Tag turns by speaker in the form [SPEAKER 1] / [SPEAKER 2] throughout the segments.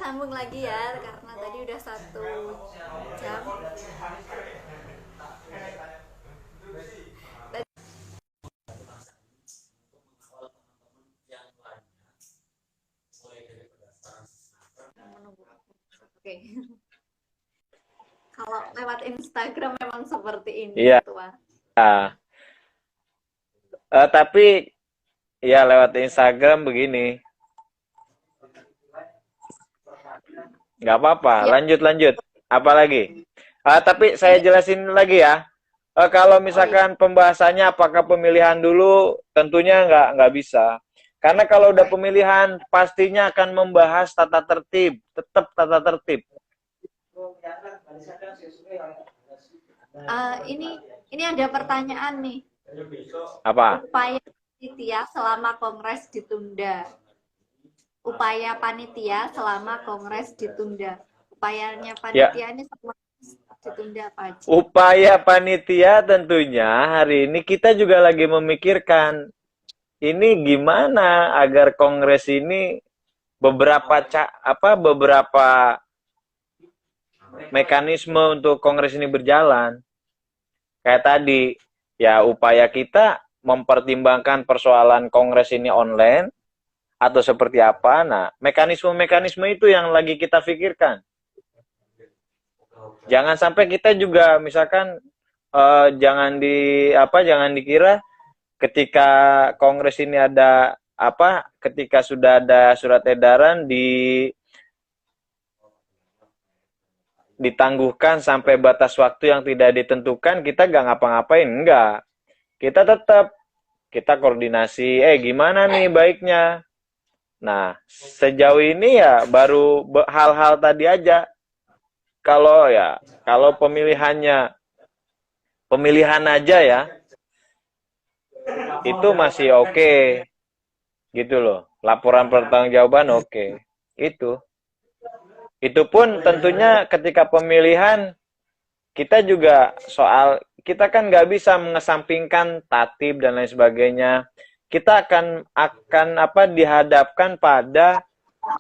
[SPEAKER 1] sambung lagi ya karena tadi udah 1 jam. Oke. Kalau lewat Instagram memang seperti ini,
[SPEAKER 2] Iya.
[SPEAKER 1] Tua.
[SPEAKER 2] Tapi ya lewat Instagram begini. Nggak apa-apa.
[SPEAKER 1] Ya,
[SPEAKER 2] Lanjut lanjut. Apa lagi? Tapi saya
[SPEAKER 1] ini
[SPEAKER 2] jelasin lagi ya. Kalau
[SPEAKER 1] oh iya.
[SPEAKER 2] misalkan pembahasannya apakah pemilihan dulu, tentunya nggak bisa. Karena kalau udah pemilihan, pastinya akan membahas tata tertib, tetap tata tertib.
[SPEAKER 1] Ini ada pertanyaan nih.
[SPEAKER 2] Apa?
[SPEAKER 1] Upaya panitia selama kongres ditunda. Upaya panitia selama kongres ditunda. Upayanya
[SPEAKER 2] Ya,
[SPEAKER 1] panitia ini selama ditunda apa aja?
[SPEAKER 2] upaya panitia tentunya hari ini kita juga lagi memikirkan ini gimana agar kongres ini beberapa mekanisme untuk kongres ini berjalan. Kayak tadi, ya upaya kita mempertimbangkan persoalan kongres ini online atau seperti apa. Nah, mekanisme-mekanisme itu yang lagi kita pikirkan. Jangan sampai kita juga misalkan jangan dikira ketika kongres ini ada ketika sudah ada surat edaran ditangguhkan sampai batas waktu yang tidak ditentukan, kita gak ngapa-ngapain, enggak. Kita koordinasi, gimana nih baiknya. Nah, sejauh ini ya baru hal-hal tadi aja. Kalau pemilihan aja ya, itu masih oke, gitu loh. Laporan pertanggungjawaban oke. Itu pun tentunya ketika pemilihan kita kan nggak bisa mengesampingkan tatib dan lain sebagainya. Kita akan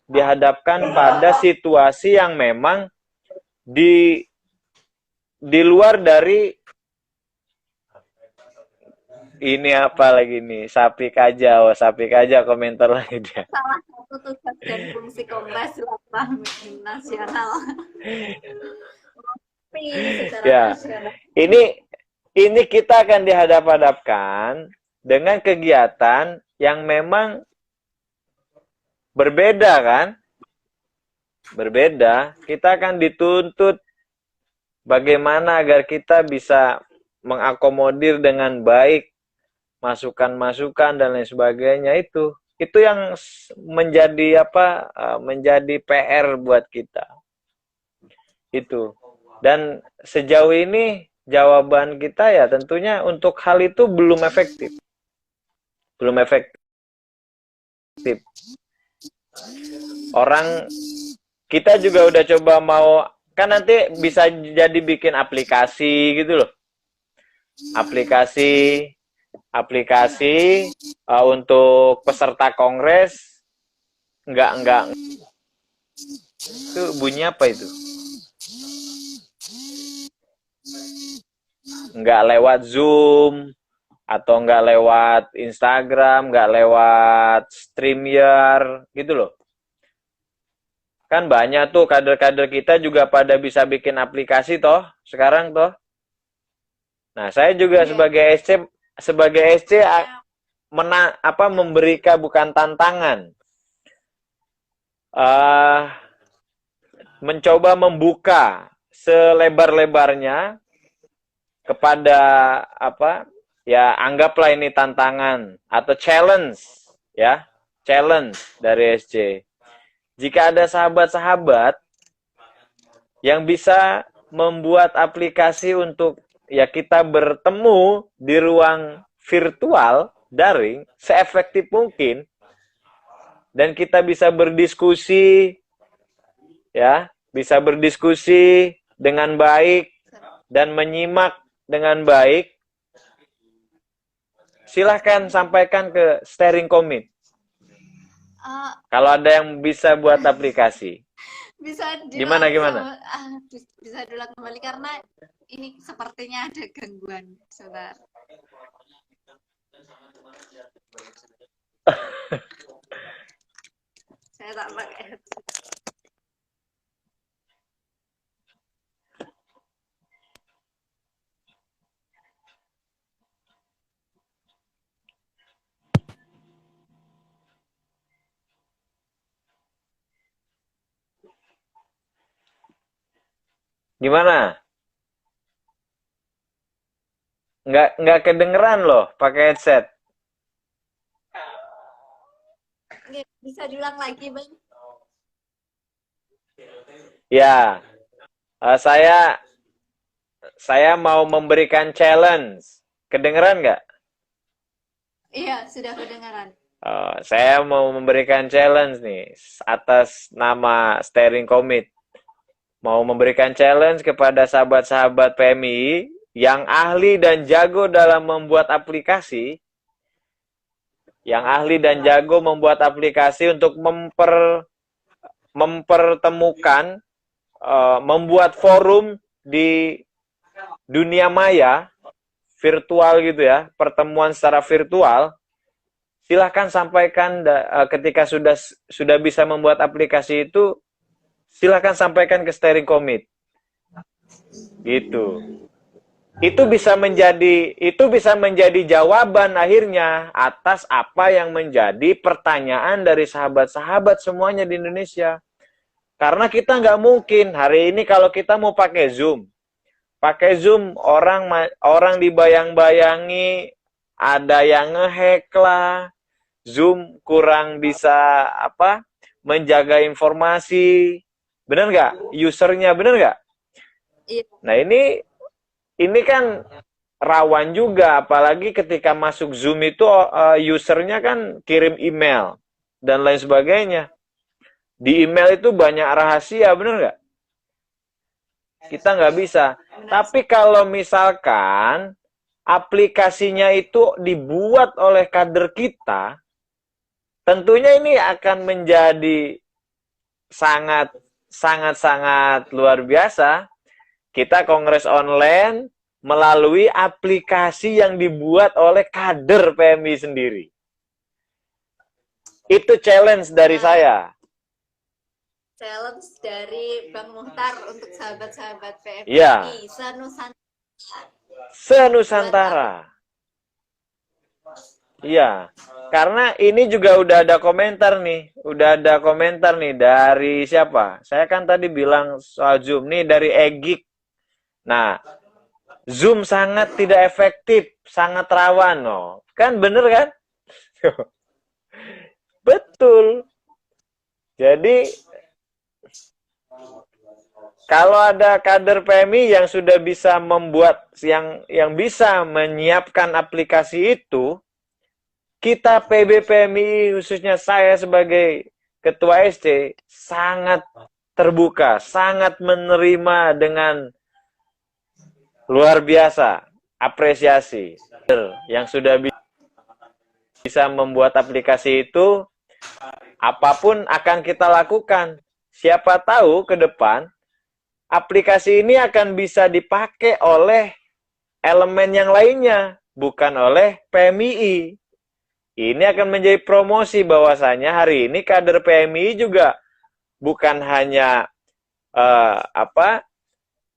[SPEAKER 2] dihadapkan pada situasi yang memang di luar dari ini apa lagi nih, sapi aja komentar lagi dia.
[SPEAKER 1] Salah satu tugas dan fungsi kongres silaturahmi nasional. Tapi secara
[SPEAKER 2] Ya,
[SPEAKER 1] nasional.
[SPEAKER 2] ini kita akan dihadap-hadapkan dengan kegiatan yang memang berbeda kan? Berbeda. Kita akan dituntut bagaimana agar kita bisa mengakomodir dengan baik masukan-masukan dan lain sebagainya itu yang menjadi PR buat kita itu. Dan sejauh ini jawaban kita ya tentunya untuk hal itu belum efektif. Orang kita juga udah coba kan nanti bisa jadi bikin aplikasi gitu loh, aplikasi aplikasi untuk peserta kongres. Enggak, itu bunyi apa itu, nggak lewat Zoom atau nggak lewat Instagram, nggak lewat StreamYard gitu loh. Kan banyak tuh kader-kader kita juga pada bisa bikin aplikasi toh sekarang toh. Nah, saya juga
[SPEAKER 1] Iya.
[SPEAKER 2] sebagai SC memberikan bukan tantangan, uh, mencoba membuka selebar-lebarnya kepada anggaplah ini tantangan atau challenge dari SC. Jika ada sahabat-sahabat yang bisa membuat aplikasi untuk kita bertemu di ruang virtual daring seefektif mungkin, dan kita bisa berdiskusi dengan baik dan menyimak dengan baik, silahkan sampaikan ke steering committee. Kalau ada yang bisa buat aplikasi.
[SPEAKER 1] Bisa
[SPEAKER 2] Gimana
[SPEAKER 1] diulang
[SPEAKER 2] gimana?
[SPEAKER 1] bisa diulang kembali karena ini sepertinya ada gangguan. Sebentar. Saya tak pakai headset.
[SPEAKER 2] Gimana? Nggak kedengeran loh pakai headset.
[SPEAKER 1] Bisa diulang lagi, Bang?
[SPEAKER 2] Ya, saya mau memberikan challenge. Kedengeran nggak?
[SPEAKER 1] Iya, sudah kedengaran.
[SPEAKER 2] Saya mau memberikan challenge nih atas nama Steering Commit. Mau memberikan challenge kepada sahabat-sahabat PMI yang ahli dan jago dalam membuat aplikasi, untuk mempertemukan, membuat forum di dunia maya virtual gitu ya, pertemuan secara virtual. Silahkan sampaikan ketika sudah bisa membuat aplikasi itu, silahkan sampaikan ke Steering Commit. Gitu. Itu bisa menjadi jawaban akhirnya atas apa yang menjadi pertanyaan dari sahabat-sahabat semuanya di Indonesia. Karena kita nggak mungkin hari ini kalau kita mau pakai Zoom orang dibayang-bayangi, ada yang ngehack lah, Zoom kurang bisa menjaga informasi, bener nggak? Usernya bener nggak?
[SPEAKER 1] Iya.
[SPEAKER 2] Nah ini kan rawan juga, apalagi ketika masuk Zoom itu usernya kan kirim email dan lain sebagainya. Di email itu banyak rahasia, bener nggak? Kita nggak bisa. Tapi kalau misalkan aplikasinya itu dibuat oleh kader kita, tentunya ini akan menjadi sangat luar biasa. Kita kongres online melalui aplikasi yang dibuat oleh kader PMI sendiri. Itu challenge dari saya.
[SPEAKER 1] Challenge dari Bang Muhtar untuk sahabat-sahabat PMI
[SPEAKER 2] Ya. Senusantara. Iya. Karena ini juga udah ada komentar nih. Dari siapa? Saya kan tadi bilang soal Zoom nih, dari Egik. Nah, Zoom sangat tidak efektif, sangat rawan loh. Kan bener kan? Betul. Jadi kalau ada kader PMI yang sudah bisa membuat, yang bisa menyiapkan aplikasi itu, kita PB PMI, khususnya saya sebagai Ketua SC, sangat terbuka, sangat menerima dengan luar biasa, apresiasi. Yang sudah bisa membuat aplikasi itu, apapun akan kita lakukan. Siapa tahu ke depan, aplikasi ini akan bisa dipakai oleh elemen yang lainnya, bukan oleh PMI. Ini akan menjadi promosi bahwasanya hari ini kader PMI juga bukan hanya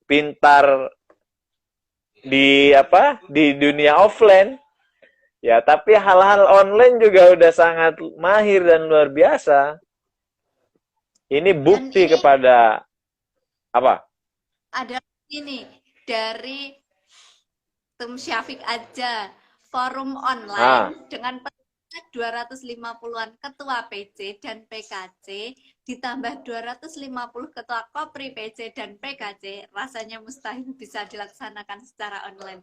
[SPEAKER 2] pintar di dunia offline, ya, tapi hal-hal online juga udah sangat mahir dan luar biasa. Ini bukti kepada apa?
[SPEAKER 1] Ada ini dari Tim Syafiq aja, forum online dengan 250-an ketua PC dan PKC ditambah 250 ketua Kopri PC dan PKC, rasanya mustahil bisa dilaksanakan secara online.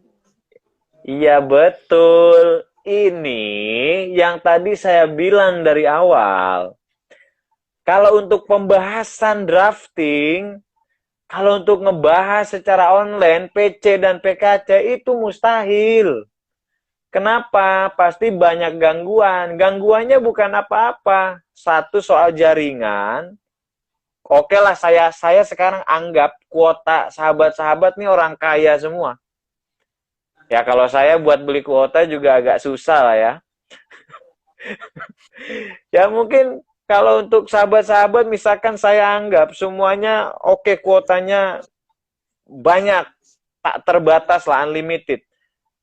[SPEAKER 2] Iya betul. Ini yang tadi saya bilang dari awal. Kalau untuk pembahasan drafting, kalau untuk ngebahas secara online, PC dan PKC itu mustahil. Kenapa? Pasti banyak gangguan. Gangguannya bukan apa-apa. Satu, soal jaringan. oke lah, saya sekarang anggap kuota sahabat-sahabat nih orang kaya semua. Ya kalau saya buat beli kuota juga agak susah lah ya. Ya mungkin kalau untuk sahabat-sahabat misalkan saya anggap semuanya oke, kuotanya banyak, tak terbatas lah, unlimited.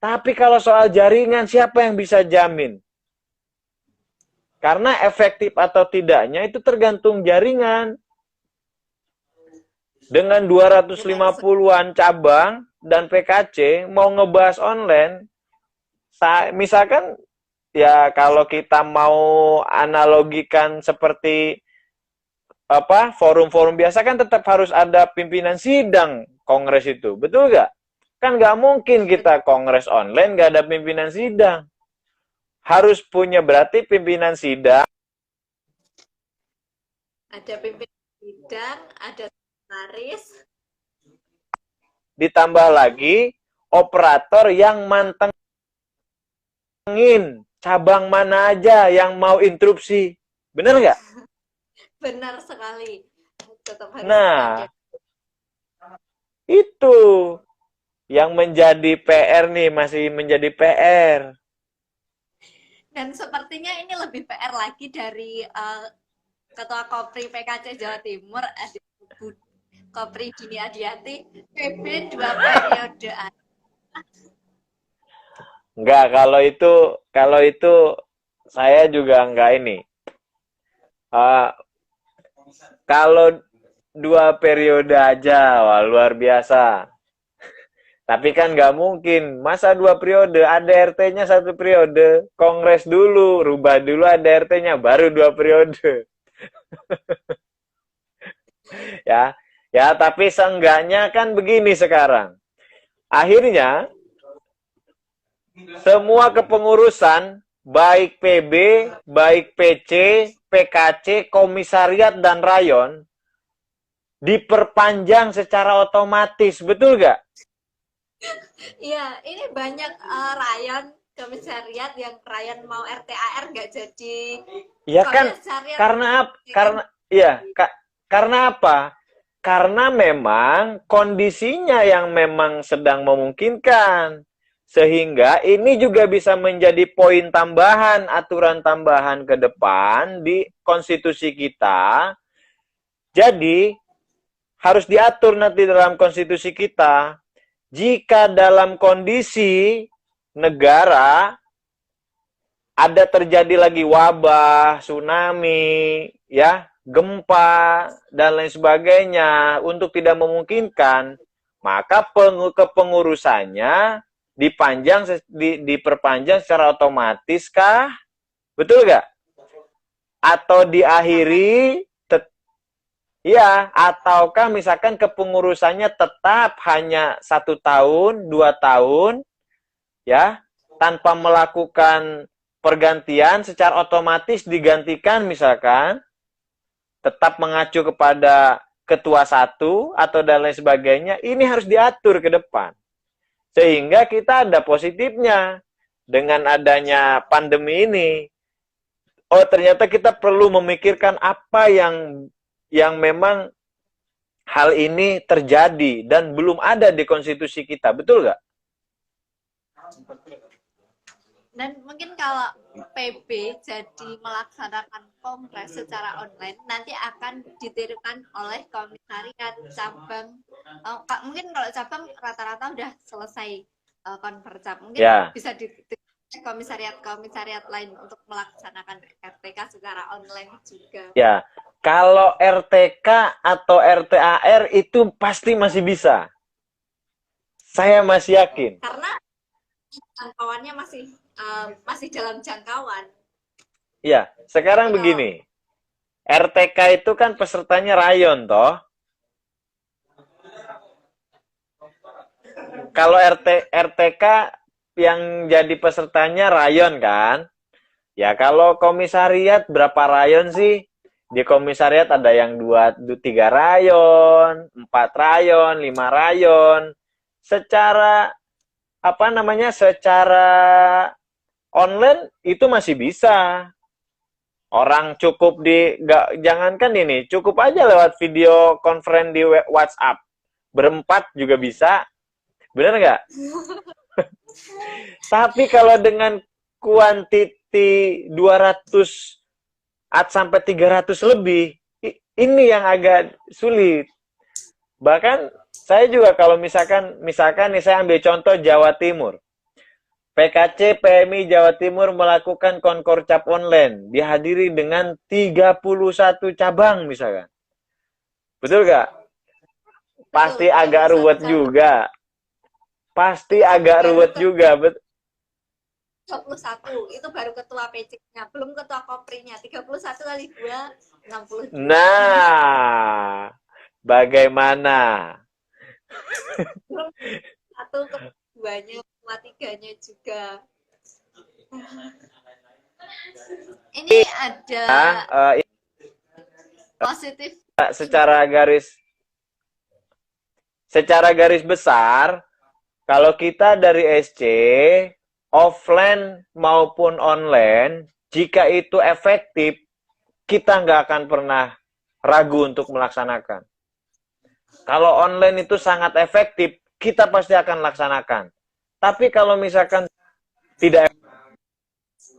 [SPEAKER 2] Tapi kalau soal jaringan siapa yang bisa jamin? Karena efektif atau tidaknya itu tergantung jaringan. Dengan 250-an cabang dan PKC mau ngebahas online, misalkan ya kalau kita mau analogikan seperti apa forum-forum biasa kan tetap harus ada pimpinan sidang kongres itu, betul nggak? Kan nggak mungkin kita kongres online nggak ada pimpinan sidang. Harus punya berarti pimpinan sidang.
[SPEAKER 1] Ada pimpinan sidang, ada sekretaris,
[SPEAKER 2] Ditambah lagi operator yang mantengin cabang mana aja yang mau interupsi. Bener nggak?
[SPEAKER 1] benar sekali. Tetap harus
[SPEAKER 2] Nah,
[SPEAKER 1] ada.
[SPEAKER 2] itu yang menjadi PR nih, masih menjadi PR.
[SPEAKER 1] Dan sepertinya ini lebih PR lagi dari Ketua Kopri PKC Jawa Timur, ada Bu Kopri Dini Adiati, PB 2 periode.
[SPEAKER 2] Enggak, kalau itu saya juga enggak ini. Kalau 2 periode aja, wah luar biasa. Tapi kan nggak mungkin. Masa 2 periode, ada RT-nya 1 periode. Kongres dulu, rubah dulu ada RT-nya, baru 2 periode. Ya, ya tapi seenggaknya kan begini sekarang. Akhirnya, semua kepengurusan, baik PB, baik PC, PKC, komisariat, dan rayon, diperpanjang secara otomatis. Betul nggak?
[SPEAKER 1] Iya, ini banyak rayon komisariat yang rayon mau RTAR nggak jadi
[SPEAKER 2] Ya kan,
[SPEAKER 1] komisariat.
[SPEAKER 2] karena apa? Karena memang kondisinya yang memang sedang memungkinkan. Sehingga ini juga bisa menjadi poin tambahan, aturan tambahan ke depan di konstitusi kita. Jadi, harus diatur nanti dalam konstitusi kita. Jika dalam kondisi negara ada terjadi lagi wabah, tsunami, ya, gempa, dan lain sebagainya, untuk tidak memungkinkan, maka kepengurusannya diperpanjang secara otomatis kah? Betul nggak? Atau diakhiri, ya, ataukah misalkan kepengurusannya tetap hanya 1 tahun, 2 tahun, ya, tanpa melakukan pergantian secara otomatis digantikan misalkan, tetap mengacu kepada ketua 1 atau dan lain sebagainya, ini harus diatur ke depan. Sehingga kita ada positifnya dengan adanya pandemi ini. Oh, ternyata kita perlu memikirkan apa yang memang hal ini terjadi dan belum ada di konstitusi kita, betul nggak?
[SPEAKER 1] Dan mungkin kalau PB jadi melaksanakan kongres secara online, nanti akan ditirukan oleh komisariat cabang. Mungkin kalau cabang rata-rata udah selesai konvercap, mungkin
[SPEAKER 2] Ya.
[SPEAKER 1] bisa ditirukan komisariat lain untuk melaksanakan RTK secara online juga.
[SPEAKER 2] Ya, kalau RTK atau RTAR itu pasti masih bisa. Saya masih yakin.
[SPEAKER 1] Karena jangkauannya masih dalam jangkauan.
[SPEAKER 2] Ya, sekarang begini. RTK itu kan pesertanya rayon, toh. Kalau RTK yang jadi pesertanya rayon kan? Ya, kalau komisariat berapa rayon sih? Di komisariat ada yang 3 rayon, 4 rayon, 5 rayon. Secara secara online itu masih bisa. Orang cukup jangankan ini, cukup aja lewat video conference di WhatsApp. Berempat juga bisa. Bener nggak? Tapi kalau dengan kuantiti 200 sampai 300 lebih, ini yang agak sulit. Bahkan saya juga kalau misalkan nih saya ambil contoh Jawa Timur. PKC PMI Jawa Timur melakukan konkorcap online dihadiri dengan 31 cabang misalkan. Betul nggak? Pasti
[SPEAKER 1] Betul,
[SPEAKER 2] agak ruwet
[SPEAKER 1] 31 cabang.
[SPEAKER 2] juga. Pasti agak ruwet juga.
[SPEAKER 1] 31 itu baru ketua PC-nya, belum ketua koprinya. 31 kali 2 60.
[SPEAKER 2] Nah, bagaimana?
[SPEAKER 1] Belum satu keduanya, ketua tiganya juga. Ini ada positif
[SPEAKER 2] secara garis besar, kalau kita dari SC offline maupun online, jika itu efektif, kita nggak akan pernah ragu untuk melaksanakan. Kalau online itu sangat efektif, kita pasti akan laksanakan. Tapi kalau misalkan tidak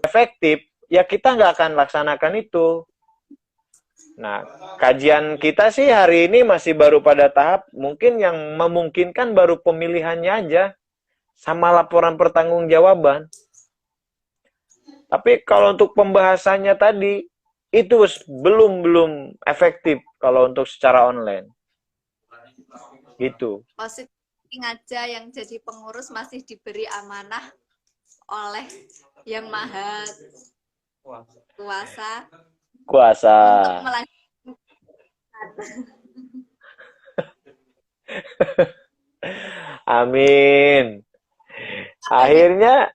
[SPEAKER 2] efektif, ya kita nggak akan laksanakan itu. Nah, kajian kita sih hari ini masih baru pada tahap, mungkin yang memungkinkan baru pemilihannya aja, sama laporan pertanggungjawaban. Tapi kalau untuk pembahasannya tadi, itu belum efektif kalau untuk secara online. Gitu.
[SPEAKER 1] positif aja yang jadi pengurus masih diberi amanah oleh yang maha kuasa untuk melanjutkan.
[SPEAKER 2] Amin. Akhirnya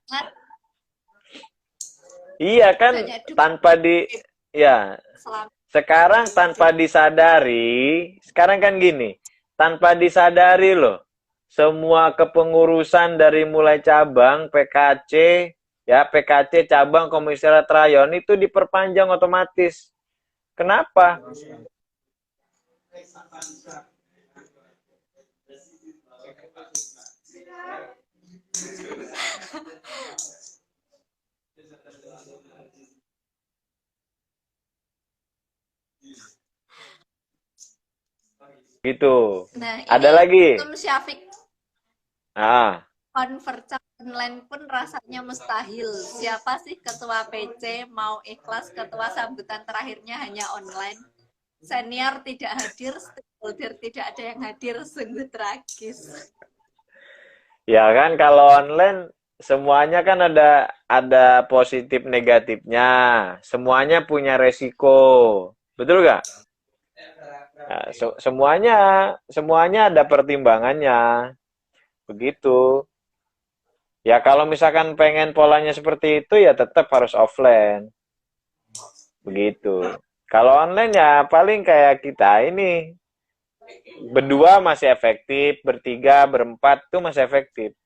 [SPEAKER 2] iya kan, tanpa sekarang tanpa disadari, sekarang kan gini, tanpa disadari loh, semua kepengurusan dari mulai cabang, PKC cabang, komisariat rayon itu diperpanjang otomatis. Kenapa? Gitu.
[SPEAKER 1] Nah,
[SPEAKER 2] ada lagi.
[SPEAKER 1] Syafiq. Konvercap online pun rasanya mustahil. Siapa sih ketua PC mau ikhlas ketua sambutan terakhirnya hanya online? Senior tidak hadir, stakeholder tidak ada yang hadir, sungguh tragis.
[SPEAKER 2] Ya kan, kalau online semuanya kan ada positif negatifnya, semuanya punya resiko, betul nggak? Nah, semuanya ada pertimbangannya, begitu. Ya kalau misalkan pengen polanya seperti itu ya tetap harus offline, begitu. Kalau online ya paling kayak kita ini, berdua masih efektif, bertiga, berempat tuh masih efektif.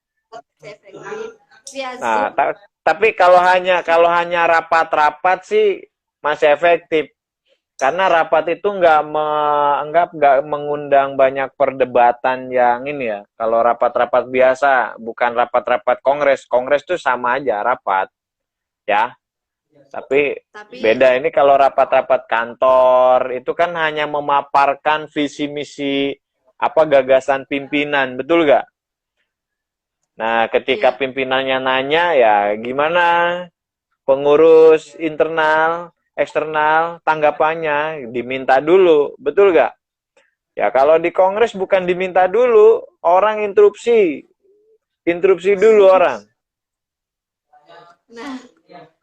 [SPEAKER 2] Nah, tapi kalau hanya rapat-rapat sih masih efektif. Karena rapat itu nggak mengundang banyak perdebatan yang ini ya. Kalau rapat-rapat biasa, bukan rapat-rapat kongres. Kongres tuh sama aja rapat, ya. Tapi beda ini kalau rapat-rapat kantor itu kan hanya memaparkan visi misi gagasan pimpinan, betul nggak? Nah, ketika pimpinannya nanya ya gimana pengurus internal, eksternal, tanggapannya diminta dulu, betul gak? Ya kalau di kongres bukan diminta dulu, orang interupsi dulu orang.
[SPEAKER 1] Nah,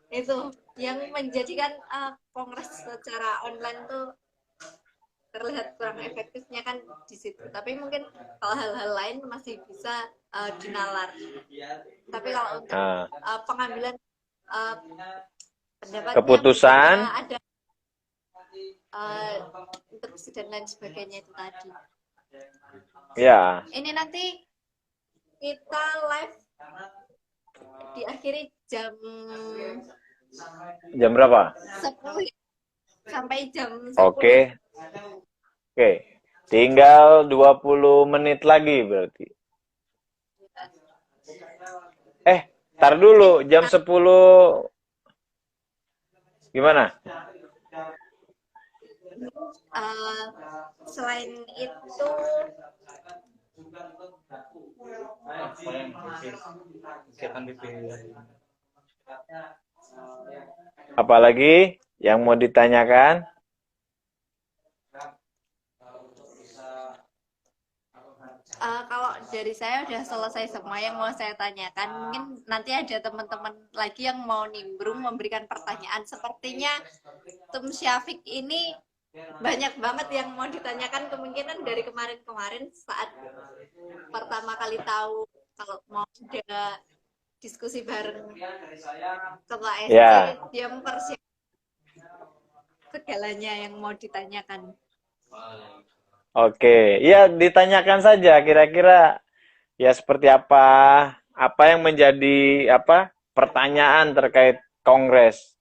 [SPEAKER 1] itu yang menjadikan kongres secara online tuh terlihat kurang efektifnya kan di situ. Tapi mungkin kalau hal-hal lain masih bisa dinalar. Tapi kalau untuk pengambilan pendapatnya,
[SPEAKER 2] keputusan
[SPEAKER 1] ada interupsi dan lain sebagainya itu tadi.
[SPEAKER 2] Ya.
[SPEAKER 1] Ini nanti kita live diakhiri jam
[SPEAKER 2] berapa?
[SPEAKER 1] 10 sampai jam 10.
[SPEAKER 2] Oke. Oke. Tinggal 20 menit lagi berarti. Tar dulu, jam 10 gimana?
[SPEAKER 1] Selain itu
[SPEAKER 2] Apalagi yang mau ditanyakan?
[SPEAKER 1] kalau dari saya udah selesai semua yang mau saya tanyakan. Mungkin nanti ada teman-teman lagi yang mau nimbrung memberikan pertanyaan. Sepertinya Tum Syafiq ini banyak banget yang mau ditanyakan, kemungkinan dari kemarin-kemarin saat pertama kali tahu kalau mau ada diskusi bareng ketua SC,
[SPEAKER 2] Ya.
[SPEAKER 1] dia mempersiapkan segalanya yang mau ditanyakan.
[SPEAKER 2] Oke, ya ditanyakan saja kira-kira ya seperti apa yang menjadi pertanyaan terkait Kongres.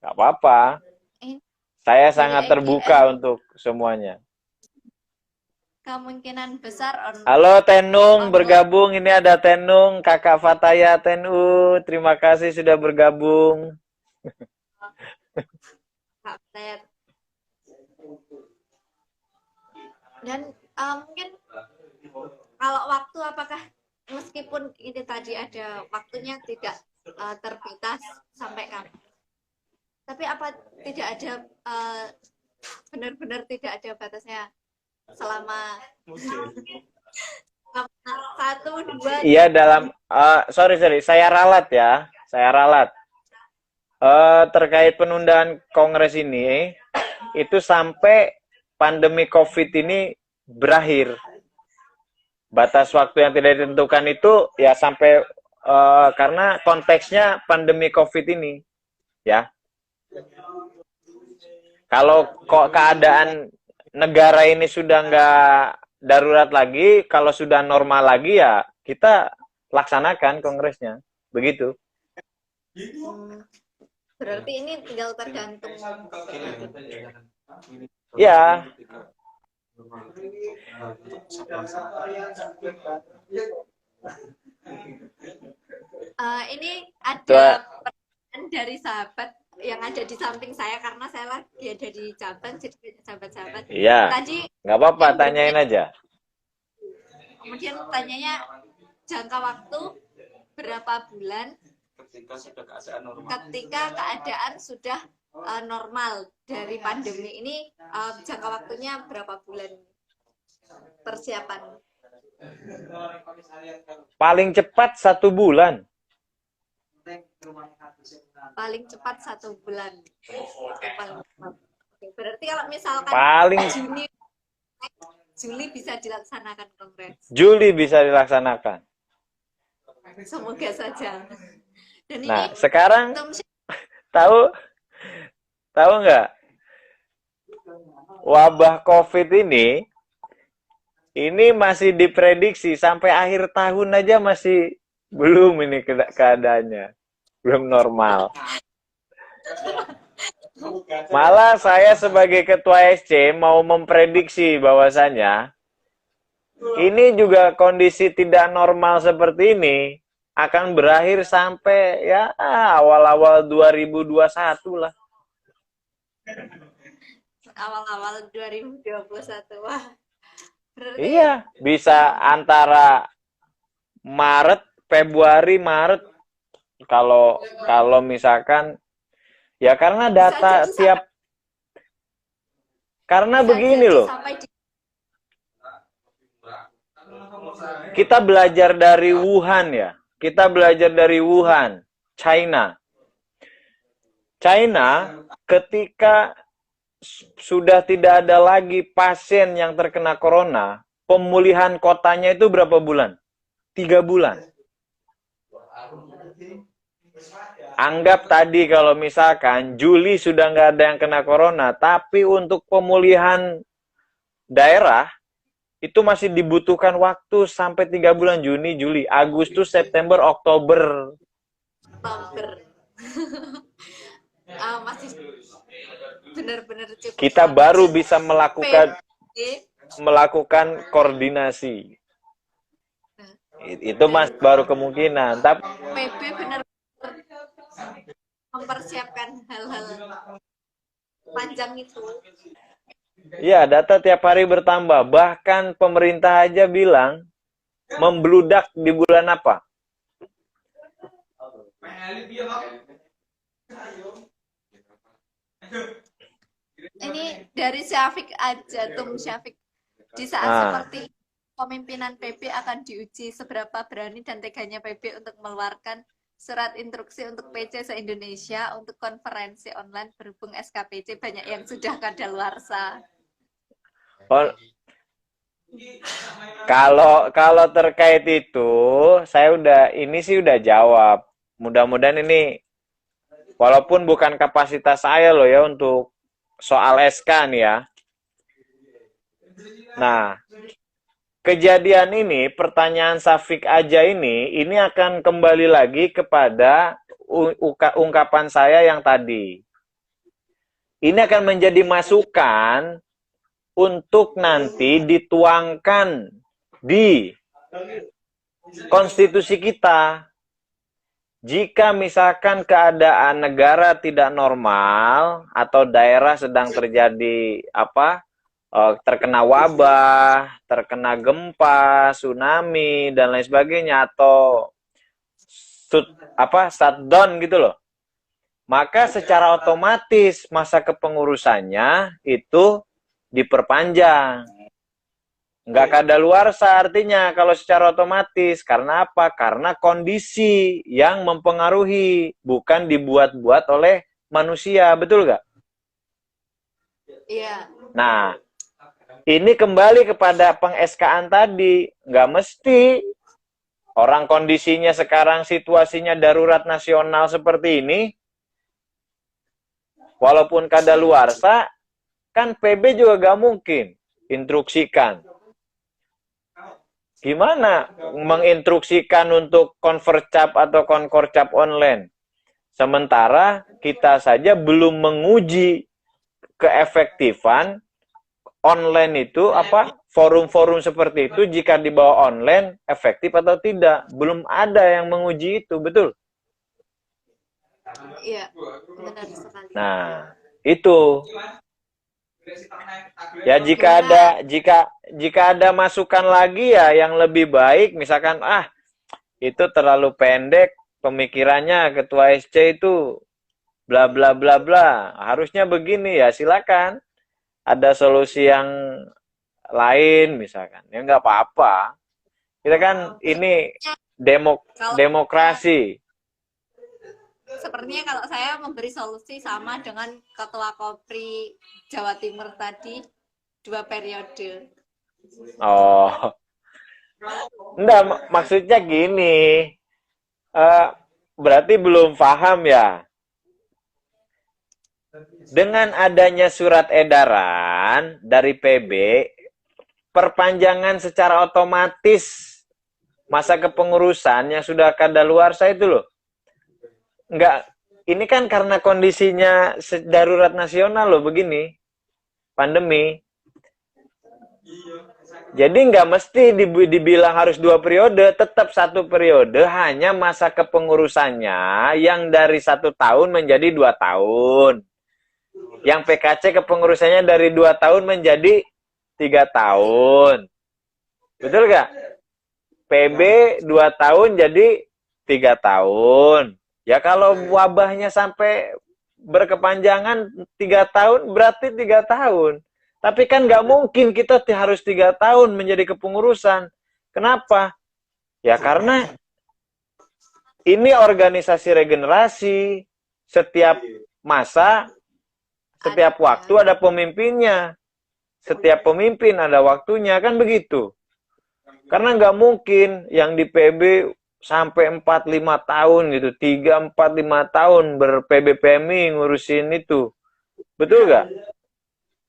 [SPEAKER 2] Gak apa-apa, saya
[SPEAKER 1] Dari
[SPEAKER 2] sangat terbuka untuk semuanya.
[SPEAKER 1] Kemungkinan besar
[SPEAKER 2] Halo Tenung, bergabung. Ini ada Tenung, Kakak Fataya Tenu. Terima kasih sudah bergabung.
[SPEAKER 1] Kak Ted. Dan mungkin kalau waktu, apakah meskipun ini tadi ada waktunya tidak terbatas sampai kapan, tapi apa tidak ada benar-benar tidak ada batasnya selama 1, 2?
[SPEAKER 2] Iya dalam sorry saya ralat ya, terkait penundaan Kongres ini itu sampai pandemi COVID ini berakhir. Batas waktu yang tidak ditentukan itu ya sampai karena konteksnya pandemi COVID ini, ya. Kalau kok keadaan negara ini sudah nggak darurat lagi, kalau sudah normal lagi ya kita laksanakan kongresnya, begitu.
[SPEAKER 1] Berarti ini tinggal tergantung.
[SPEAKER 2] Ya.
[SPEAKER 1] Ini ada pertanyaan dari sahabat yang ada di samping saya, karena saya lagi ada di cabang, jadi sahabat-sahabat.
[SPEAKER 2] Iya.
[SPEAKER 1] Tadi
[SPEAKER 2] nggak apa-apa, tanyain aja.
[SPEAKER 1] Kemudian tanyanya jangka waktu berapa bulan ketika keadaan sudah normal dari pandemi ini, jangka waktunya berapa bulan persiapan?
[SPEAKER 2] Paling cepat 1 bulan.
[SPEAKER 1] Paling cepat 1 bulan. Oke, berarti kalau misalkan Juli bisa dilaksanakan kongres.
[SPEAKER 2] Juli bisa dilaksanakan.
[SPEAKER 1] Semoga saja. Dan
[SPEAKER 2] nah,
[SPEAKER 1] ini
[SPEAKER 2] sekarang tahu nggak? Wabah COVID ini masih diprediksi sampai akhir tahun aja masih belum ini keadaannya. Belum normal. Malah saya sebagai ketua SC mau memprediksi bahwasanya ini juga kondisi tidak normal seperti ini akan berakhir sampai ya awal-awal 2021 lah.
[SPEAKER 1] Awal-awal 2021. Wah. Berarti...
[SPEAKER 2] Iya, bisa antara Februari, Maret. Kalau misalkan ya karena data karena begini loh. Kita belajar dari Wuhan ya. Kita belajar dari Wuhan, China. Ketika sudah tidak ada lagi pasien yang terkena corona, pemulihan kotanya itu berapa bulan? 3 bulan. Anggap tadi kalau misalkan Juli sudah nggak ada yang kena corona, tapi untuk pemulihan daerah itu masih dibutuhkan waktu sampai 3 bulan, Juni, Juli, Agustus, September, Oktober.
[SPEAKER 1] masih benar-benar cukup
[SPEAKER 2] Kita
[SPEAKER 1] lama.
[SPEAKER 2] baru bisa melakukan
[SPEAKER 1] PB,
[SPEAKER 2] koordinasi. Itu Mas baru kemungkinan. Tapi
[SPEAKER 1] PB benar mempersiapkan hal-hal panjang itu.
[SPEAKER 2] ya, data tiap hari bertambah. Bahkan pemerintah aja bilang membludak di bulan apa?
[SPEAKER 1] Ini dari Syafiq aja, Tum Syafiq. Di saat seperti pemimpinan PB akan diuji seberapa berani dan teganya PB untuk mengeluarkan surat instruksi untuk PC se-Indonesia untuk konferensi online berhubung SKPC banyak yang sudah kadaluarsa.
[SPEAKER 2] Oh, kalau terkait itu, saya udah jawab. Mudah-mudahan ini, walaupun bukan kapasitas saya loh ya untuk soal SK nih ya. Nah, kejadian ini, pertanyaan Safik aja ini akan kembali lagi kepada ungkapan saya yang tadi. Ini akan menjadi masukan untuk nanti dituangkan di konstitusi kita. Jika misalkan keadaan negara tidak normal atau daerah sedang terjadi terkena wabah, terkena gempa, tsunami dan lain sebagainya atau shutdown gitu loh. Maka secara otomatis masa kepengurusannya itu diperpanjang. Nggak kadaluarsa artinya kalau secara otomatis. Karena apa? Karena kondisi yang mempengaruhi, bukan dibuat-buat oleh manusia. Betul nggak?
[SPEAKER 1] Iya.
[SPEAKER 2] Nah, ini kembali kepada peng-SK-an tadi. Nggak mesti orang kondisinya sekarang situasinya darurat nasional seperti ini. Walaupun kadaluarsa, kan PB juga nggak mungkin instruksikan. Gimana menginstruksikan untuk konvercap atau konkorcap online? Sementara kita saja belum menguji keefektifan online itu forum-forum seperti itu jika dibawa online efektif atau tidak. Belum ada yang menguji itu, betul?
[SPEAKER 1] Iya, benar sekali.
[SPEAKER 2] Nah, itu. Ya jika ada masukan lagi ya yang lebih baik, misalkan itu terlalu pendek pemikirannya ketua SC itu bla bla bla bla, harusnya begini ya, silakan. Ada solusi yang lain misalkan, ya nggak apa-apa. Kita kan ini demokrasi.
[SPEAKER 1] Sepertinya kalau saya memberi solusi sama dengan Ketua Kopri Jawa Timur tadi, 2 periode.
[SPEAKER 2] Oh, enggak, maksudnya gini, berarti belum paham ya. Dengan adanya surat edaran dari PB, perpanjangan secara otomatis masa kepengurusan yang sudah kadaluarsa itu loh. Enggak, ini kan karena kondisinya darurat nasional loh begini, pandemi. Jadi nggak mesti dibilang harus 2 periode, tetap 1 periode, hanya masa kepengurusannya yang dari 1 tahun menjadi 2 tahun. Yang PKC kepengurusannya dari 2 tahun menjadi 3 tahun. Betul nggak? PB 2 tahun jadi 3 tahun. Ya kalau wabahnya sampai berkepanjangan 3 tahun, berarti 3 tahun. Tapi kan nggak mungkin kita harus 3 tahun menjadi kepengurusan. Kenapa? Ya karena ini organisasi regenerasi. Setiap masa, setiap waktu ada pemimpinnya. Setiap pemimpin ada waktunya, kan begitu. Karena nggak mungkin yang di PB sampai 4-5 tahun gitu, 3-4-5 tahun ber-PB-PMI ngurusin itu. Betul nggak?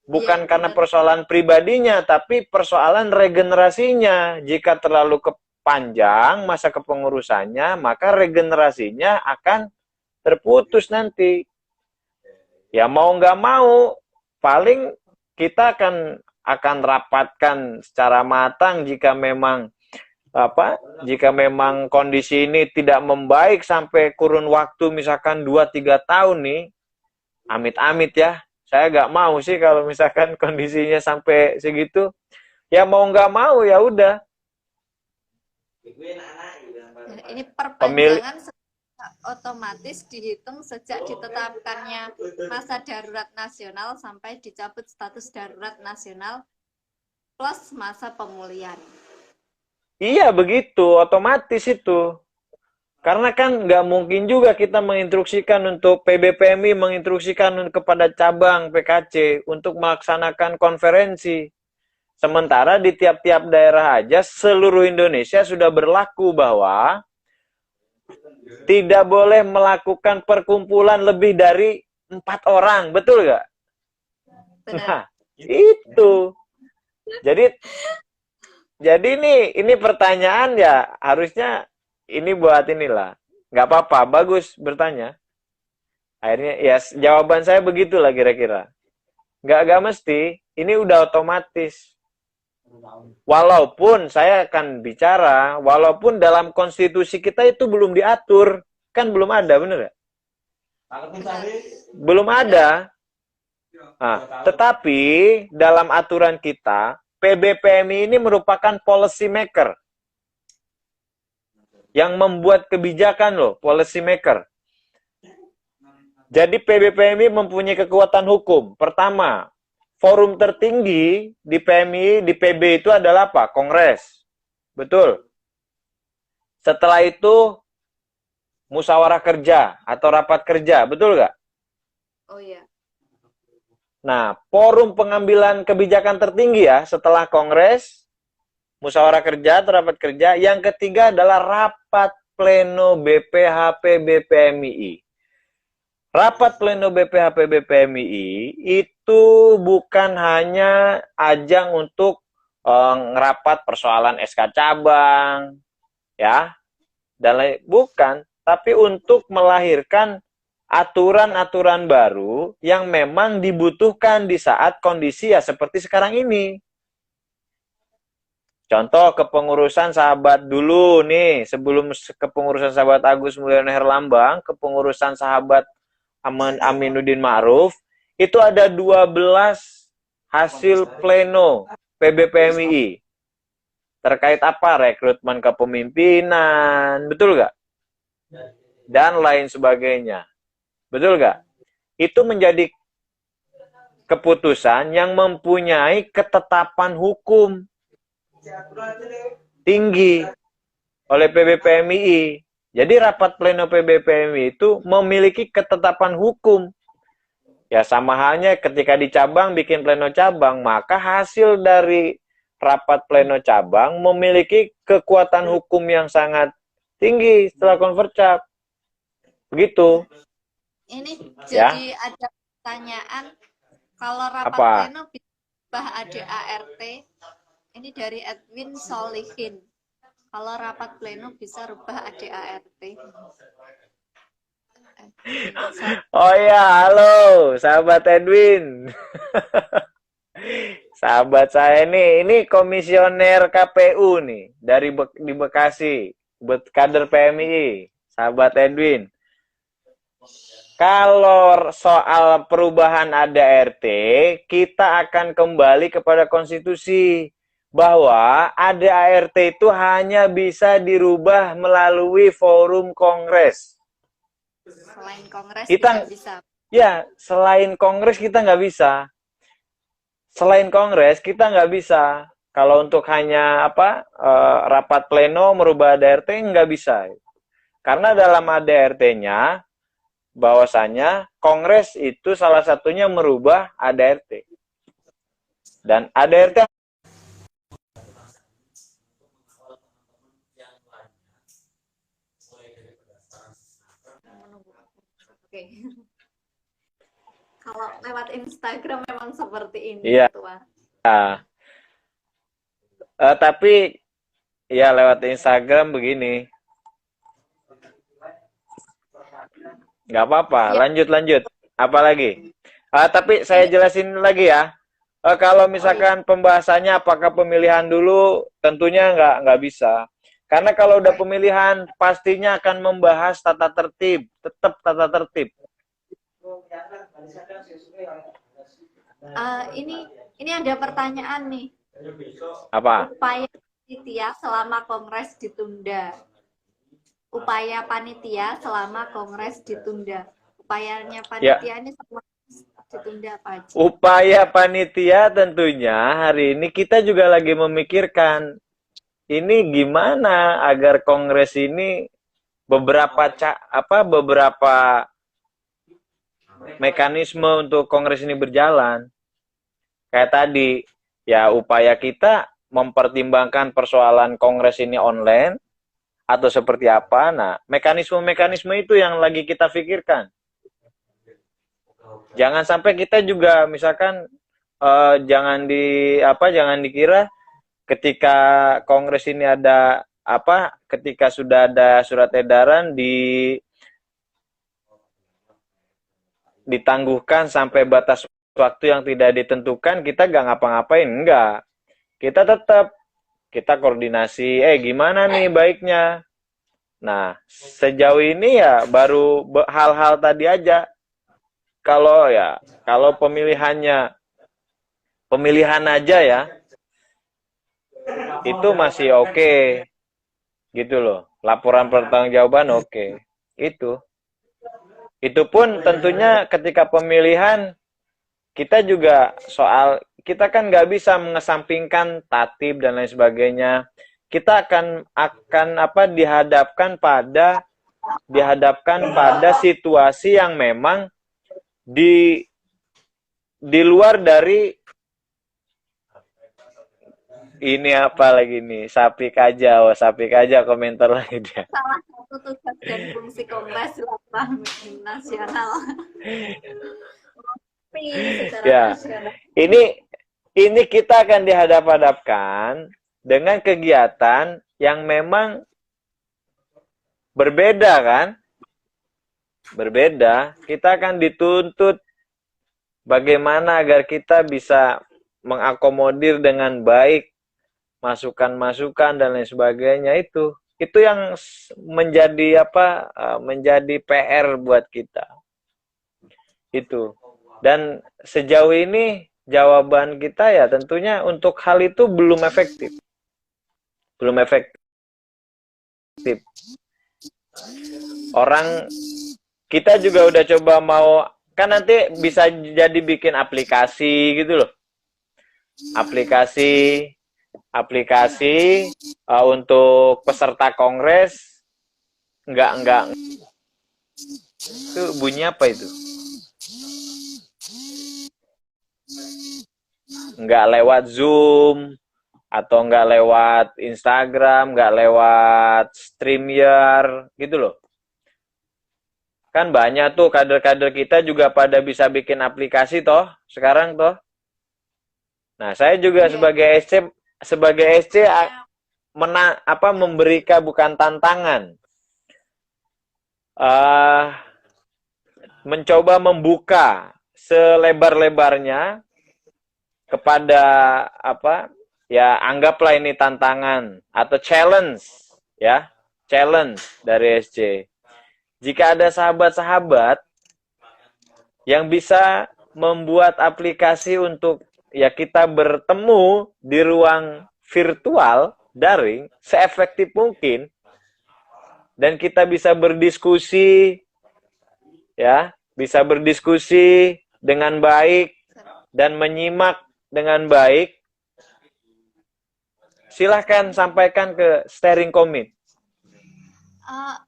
[SPEAKER 2] Bukan karena persoalan pribadinya, tapi persoalan regenerasinya. Jika terlalu panjang masa kepengurusannya, maka regenerasinya akan terputus nanti. Ya mau nggak mau, paling kita akan rapatkan secara matang jika memang kondisi ini tidak membaik sampai kurun waktu misalkan 2-3 tahun nih, amit-amit ya. Saya nggak mau sih kalau misalkan kondisinya sampai segitu. Ya mau nggak mau ya udah.
[SPEAKER 1] Ini
[SPEAKER 2] Pemilih
[SPEAKER 1] perpanjangan otomatis dihitung sejak ditetapkannya masa darurat nasional sampai dicabut status darurat nasional plus masa pemulihan.
[SPEAKER 2] iya begitu, otomatis itu. Karena kan nggak mungkin juga kita menginstruksikan untuk PBPMI menginstruksikan kepada cabang PKC untuk melaksanakan konferensi. Sementara di tiap-tiap daerah aja seluruh Indonesia sudah berlaku bahwa tidak boleh melakukan perkumpulan lebih dari 4 orang, betul nggak?
[SPEAKER 1] Benar.
[SPEAKER 2] Nah, itu. Jadi ini pertanyaan ya harusnya ini buat inilah. Nggak apa-apa, bagus bertanya. Akhirnya ya jawaban saya begitulah kira-kira. Nggak mesti, ini udah otomatis. Walaupun saya akan bicara, walaupun dalam konstitusi kita itu belum diatur, kan belum ada, bener ya? Belum ada. Nah, tetapi dalam aturan kita, PBPMI ini merupakan policy maker yang membuat kebijakan loh, policy maker. Jadi PBPMI mempunyai kekuatan hukum. Pertama, forum tertinggi di PMI, di PB itu adalah apa? Kongres. Betul. Setelah itu, musyawarah kerja atau rapat kerja. Betul nggak?
[SPEAKER 1] Oh iya.
[SPEAKER 2] Nah, forum pengambilan kebijakan tertinggi ya, setelah kongres, musyawarah kerja atau rapat kerja. Yang ketiga adalah rapat pleno BPHP BPMI. Rapat pleno BPHP BPMI itu bukan hanya ajang untuk ngerapat persoalan SK cabang, ya, dan lain, bukan, tapi untuk melahirkan aturan-aturan baru yang memang dibutuhkan di saat kondisi ya seperti sekarang ini. Contoh kepengurusan sahabat dulu nih, sebelum kepengurusan sahabat Agus Mulyono Herlambang, kepengurusan sahabat Aminuddin Ma'ruf, itu ada 12 hasil pleno PBPMI. Terkait apa? Rekrutmen kepemimpinan, betul nggak? Dan lain sebagainya. Betul nggak? Itu menjadi keputusan yang mempunyai ketetapan hukum tinggi oleh PBPMI. Jadi rapat pleno PBPMI itu memiliki ketetapan hukum. Ya sama halnya ketika di cabang bikin pleno cabang, maka hasil dari rapat pleno cabang memiliki kekuatan hukum yang sangat tinggi setelah konvercap. Begitu.
[SPEAKER 1] Ini jadi ada pertanyaan, kalau rapat pleno bisa ubah ADART. Ini dari Edwin Solihin. Kalau rapat pleno bisa rubah ADART.
[SPEAKER 2] Oh ya, halo, sahabat Edwin. Sahabat saya ini komisioner KPU nih di Bekasi, kader PMI, sahabat Edwin. Kalau soal perubahan ADART, kita akan kembali kepada konstitusi. Bahwa ADART itu hanya bisa dirubah melalui forum kongres.
[SPEAKER 1] Selain kongres
[SPEAKER 2] kita
[SPEAKER 1] tidak bisa.
[SPEAKER 2] Ya, selain kongres kita nggak bisa. Selain kongres kita nggak bisa. Kalau untuk hanya rapat pleno merubah ADART nggak bisa. Karena dalam ADART-nya bahwasanya kongres itu salah satunya merubah ADART. Dan ADART
[SPEAKER 1] Oke. Kalau lewat Instagram memang seperti ini.
[SPEAKER 2] Iya. Tapi ya lewat Instagram begini. Nggak apa-apa. Ya. Lanjut. Apa lagi? Tapi saya
[SPEAKER 1] Ini
[SPEAKER 2] jelasin lagi ya. Kalau
[SPEAKER 1] oh iya.
[SPEAKER 2] misalkan pembahasannya apakah pemilihan dulu, tentunya nggak bisa. Karena kalau udah pemilihan, pastinya akan membahas tata tertib, tetap tata tertib.
[SPEAKER 1] Ini ada pertanyaan nih.
[SPEAKER 2] Apa?
[SPEAKER 1] Upaya panitia selama kongres ditunda. Upaya panitia selama kongres ditunda. Upayanya
[SPEAKER 2] Ya,
[SPEAKER 1] panitia ini selama ditunda apa aja?
[SPEAKER 2] upaya panitia tentunya hari ini kita juga lagi memikirkan ini gimana agar kongres ini beberapa mekanisme untuk kongres ini berjalan. Kayak tadi, ya upaya kita mempertimbangkan persoalan kongres ini online atau seperti apa. Nah, mekanisme-mekanisme itu yang lagi kita pikirkan. Jangan sampai kita juga misalkan jangan dikira ketika kongres ini ada ketika sudah ada surat edaran ditangguhkan sampai batas waktu yang tidak ditentukan, kita gak ngapa-ngapain, enggak. Kita koordinasi, gimana nih baiknya. Nah, sejauh ini ya baru hal-hal tadi aja. Kalau pemilihan aja ya, itu masih oke, gitu loh. Laporan pertanggungjawaban oke. Itu pun tentunya ketika pemilihan kita kan nggak bisa mengesampingkan tatib dan lain sebagainya. Kita akan dihadapkan pada situasi yang memang di di luar dari ini apa lagi nih, sapi kaja komentar lagi dia.
[SPEAKER 1] Salah satu tugas dan fungsi kongres silaturahmi nasional. Tapi secara
[SPEAKER 2] Ya,
[SPEAKER 1] nasional.
[SPEAKER 2] ini kita akan dihadap-hadapkan dengan kegiatan yang memang berbeda kan? Berbeda. Kita akan dituntut bagaimana agar kita bisa mengakomodir dengan baik masukan-masukan dan lain sebagainya itu yang menjadi PR buat kita itu. Dan sejauh ini jawaban kita ya tentunya untuk hal itu belum efektif. Orang kita juga udah coba kan nanti bisa jadi bikin aplikasi gitu loh, aplikasi aplikasi untuk peserta kongres enggak itu bunyi apa itu, nggak lewat Zoom atau nggak lewat Instagram, nggak lewat StreamYard gitu loh. Kan banyak tuh kader-kader kita juga pada bisa bikin aplikasi toh sekarang toh. Nah, saya juga
[SPEAKER 1] Iya.
[SPEAKER 2] sebagai SC memberikan bukan tantangan. Mencoba membuka selebar-lebarnya kepada anggaplah ini tantangan atau challenge dari SC. Jika ada sahabat-sahabat yang bisa membuat aplikasi untuk kita bertemu di ruang virtual daring seefektif mungkin dan kita bisa berdiskusi dengan baik dan menyimak dengan baik, silahkan sampaikan ke steering committee.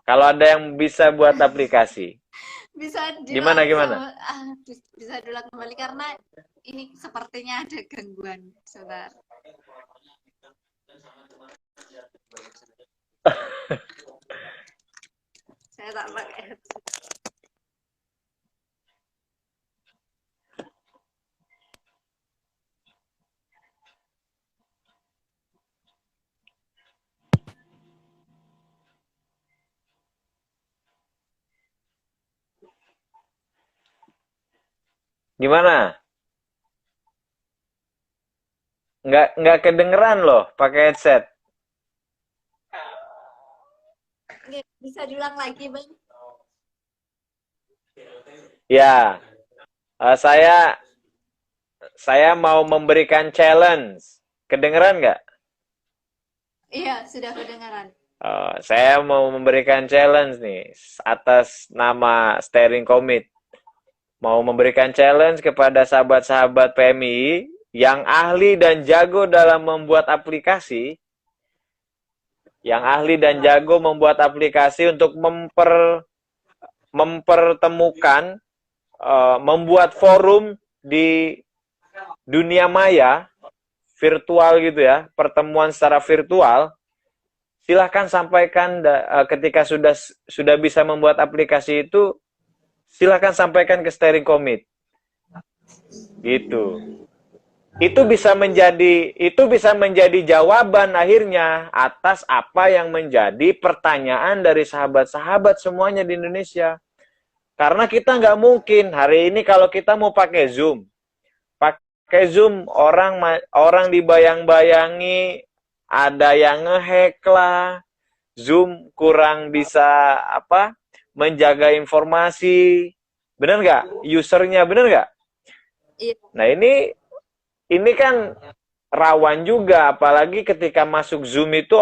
[SPEAKER 2] Kalau ada yang bisa buat aplikasi.
[SPEAKER 1] Bisa
[SPEAKER 2] Gimana?
[SPEAKER 1] bisa diulang kembali karena ini sepertinya ada gangguan. Sebentar. Saya tak pakai headset.
[SPEAKER 2] Gimana? Nggak kedengeran loh pakai headset.
[SPEAKER 1] Oke, bisa diulang lagi, Bang?
[SPEAKER 2] Ya, saya mau memberikan challenge. Kedengeran nggak?
[SPEAKER 1] Iya, sudah kedengaran.
[SPEAKER 2] Saya mau memberikan challenge nih atas nama Steering Commit. Mau memberikan challenge kepada sahabat-sahabat PMI yang ahli dan jago dalam membuat aplikasi, untuk mempertemukan, membuat forum di dunia maya virtual gitu ya, pertemuan secara virtual. Silahkan sampaikan ketika sudah bisa membuat aplikasi itu, silahkan sampaikan ke Steering Commit. Gitu. Itu bisa menjadi jawaban akhirnya atas apa yang menjadi pertanyaan dari sahabat-sahabat semuanya di Indonesia. Karena kita nggak mungkin hari ini kalau kita mau pakai Zoom, orang dibayang-bayangi, ada yang ngehack lah, Zoom kurang bisa menjaga informasi, bener nggak? Usernya bener nggak?
[SPEAKER 1] Iya.
[SPEAKER 2] Nah ini kan rawan juga, apalagi ketika masuk Zoom itu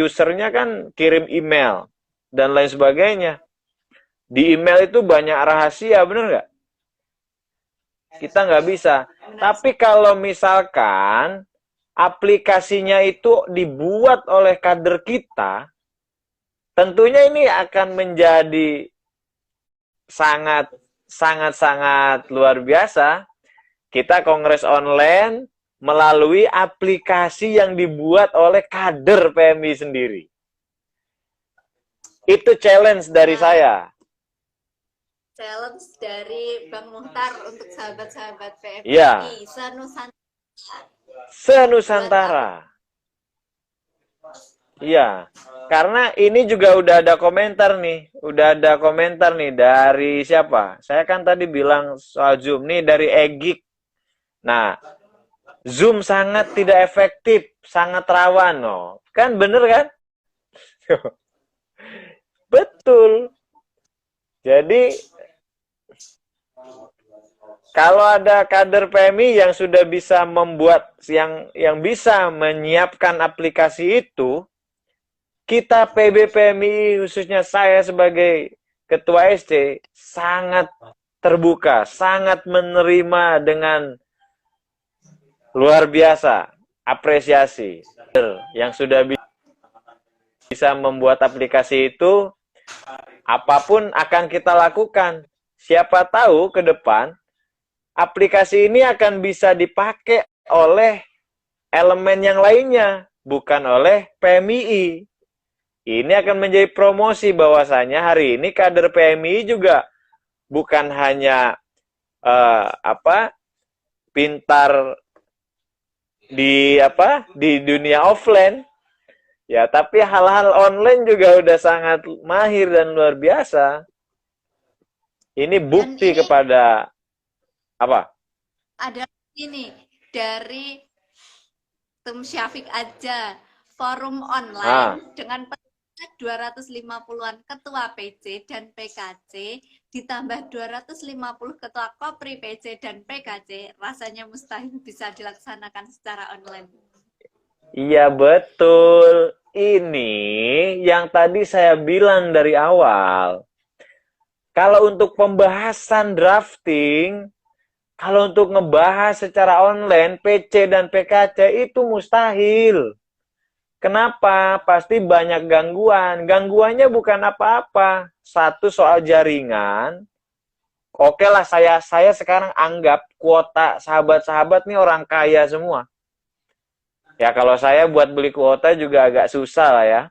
[SPEAKER 2] usernya kan kirim email dan lain sebagainya. Di email itu banyak rahasia, bener nggak? Kita nggak bisa. Tapi kalau misalkan aplikasinya itu dibuat oleh kader kita, tentunya ini akan menjadi sangat luar biasa. Kita kongres online melalui aplikasi yang dibuat oleh kader PMI sendiri. Itu challenge dari saya.
[SPEAKER 1] Challenge dari Bang Muhtar untuk sahabat-sahabat PMI
[SPEAKER 2] Ya. Senusantara. Iya. Karena ini juga udah ada komentar nih. Dari siapa? Saya kan tadi bilang soal Zoom nih, dari Egik. Nah, Zoom sangat tidak efektif, sangat rawan, no. Kan bener kan? Betul. Jadi kalau ada kader PMI yang sudah bisa membuat, yang bisa menyiapkan aplikasi itu, kita PB PMI, khususnya saya sebagai Ketua SC, sangat terbuka, sangat menerima dengan luar biasa, apresiasi. Yang sudah bisa membuat aplikasi itu, apapun akan kita lakukan. Siapa tahu ke depan, aplikasi ini akan bisa dipakai oleh elemen yang lainnya, bukan oleh PMI. Ini akan menjadi promosi bahwasanya hari ini kader PMI juga bukan hanya pintar di dunia offline, ya, tapi hal-hal online juga udah sangat mahir dan luar biasa. Ini bukti kepada apa?
[SPEAKER 1] Ada ini dari Tim Syafiq aja, forum online dengan 250-an ketua PC dan PKC ditambah 250 ketua Kopri PC dan PKC, rasanya mustahil bisa dilaksanakan secara online.
[SPEAKER 2] Iya, betul. Ini yang tadi saya bilang dari awal. Kalau untuk pembahasan drafting, kalau untuk ngebahas secara online, PC dan PKC itu mustahil. Kenapa? Pasti banyak gangguan. Gangguannya bukan apa-apa. Satu, soal jaringan. Oke lah, saya sekarang anggap kuota sahabat-sahabat nih orang kaya semua. Ya kalau saya buat beli kuota juga agak susah lah ya.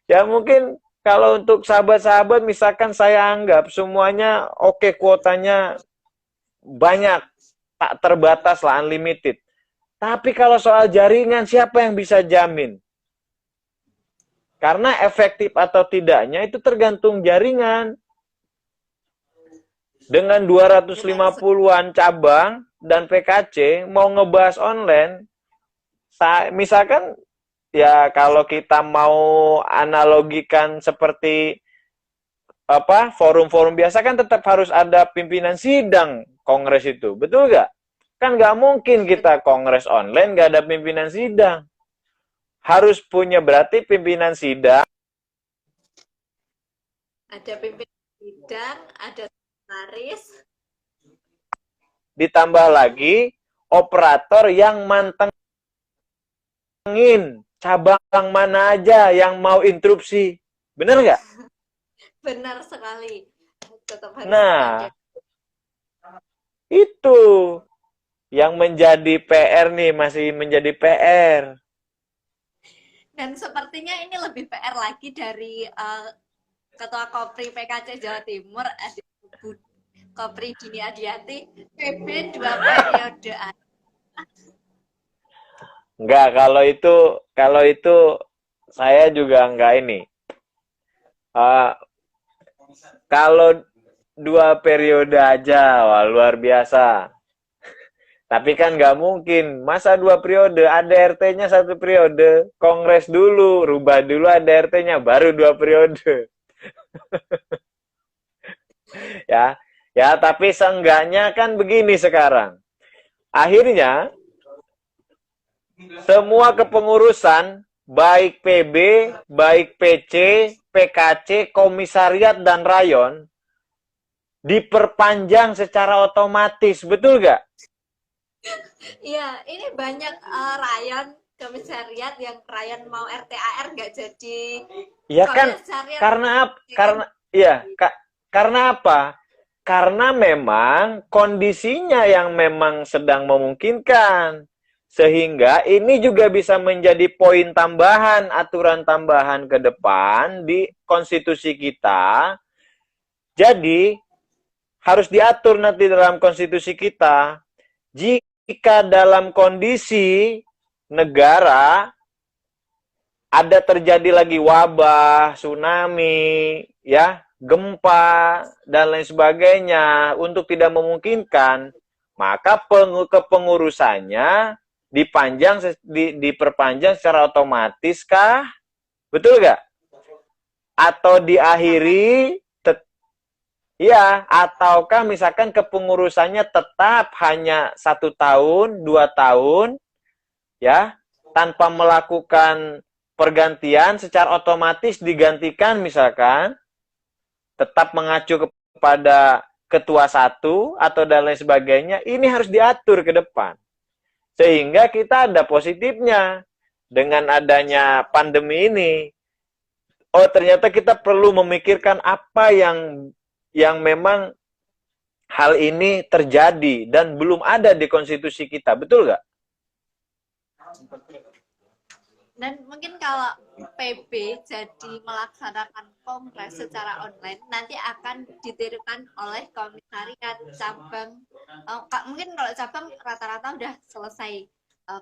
[SPEAKER 2] Ya mungkin kalau untuk sahabat-sahabat, misalkan saya anggap semuanya oke, kuotanya banyak, tak terbatas lah, unlimited. Tapi kalau soal jaringan, siapa yang bisa jamin? Karena efektif atau tidaknya itu tergantung jaringan. Dengan
[SPEAKER 1] benar
[SPEAKER 2] 250-an cabang dan PKC mau ngebahas online, misalkan ya kalau kita mau analogikan seperti apa forum-forum biasa kan tetap harus ada pimpinan sidang kongres itu, betul nggak? Kan nggak mungkin kita kongres online nggak ada pimpinan sidang. Harus punya berarti pimpinan sidang,
[SPEAKER 1] ada pimpinan sidang, ada sekretaris,
[SPEAKER 2] ditambah lagi operator yang mantengin cabang mana aja yang mau interupsi. Bener nggak?
[SPEAKER 1] benar sekali. Tetap harus ada.
[SPEAKER 2] Nah, itu yang menjadi PR nih, masih menjadi PR.
[SPEAKER 1] Dan sepertinya ini lebih PR lagi dari Ketua Kopri PKC Jawa Timur, ada Kopri Dini Adiati, PB 2 periode.
[SPEAKER 2] Enggak, kalau itu saya juga enggak ini. Kalau 2 periode aja, wah luar biasa. Tapi kan nggak mungkin. Masa 2 periode? Ada RT-nya 1 periode. Kongres dulu, rubah dulu ada RT-nya, baru 2 periode. Ya, ya. Tapi seenggaknya kan begini sekarang. Akhirnya semua kepengurusan, baik PB, baik PC, PKC, komisariat dan rayon diperpanjang secara otomatis, betul nggak?
[SPEAKER 1] Iya, ini banyak rayon komisariat yang rayon mau RTAR nggak jadi
[SPEAKER 2] Ya kan,
[SPEAKER 1] komisariat.
[SPEAKER 2] karena apa? Karena memang kondisinya yang memang sedang memungkinkan. Sehingga ini juga bisa menjadi poin tambahan, aturan tambahan ke depan di konstitusi kita. Jadi, harus diatur nanti dalam konstitusi kita. Jika dalam kondisi negara ada terjadi lagi wabah, tsunami, ya, gempa, dan lain sebagainya, untuk tidak memungkinkan, maka kepengurusannya diperpanjang secara otomatis kah? Betul nggak? Atau diakhiri, ya, ataukah misalkan kepengurusannya tetap hanya 1 tahun, 2 tahun, ya, tanpa melakukan pergantian secara otomatis digantikan misalkan, tetap mengacu kepada ketua 1 atau dan lain sebagainya, ini harus diatur ke depan. Sehingga kita ada positifnya dengan adanya pandemi ini. Oh, ternyata kita perlu memikirkan apa yang memang hal ini terjadi dan belum ada di konstitusi kita. Betul nggak?
[SPEAKER 1] Dan mungkin kalau PB jadi melaksanakan kongres secara online, nanti akan ditirukan oleh komisariat cabang. Mungkin kalau cabang rata-rata udah selesai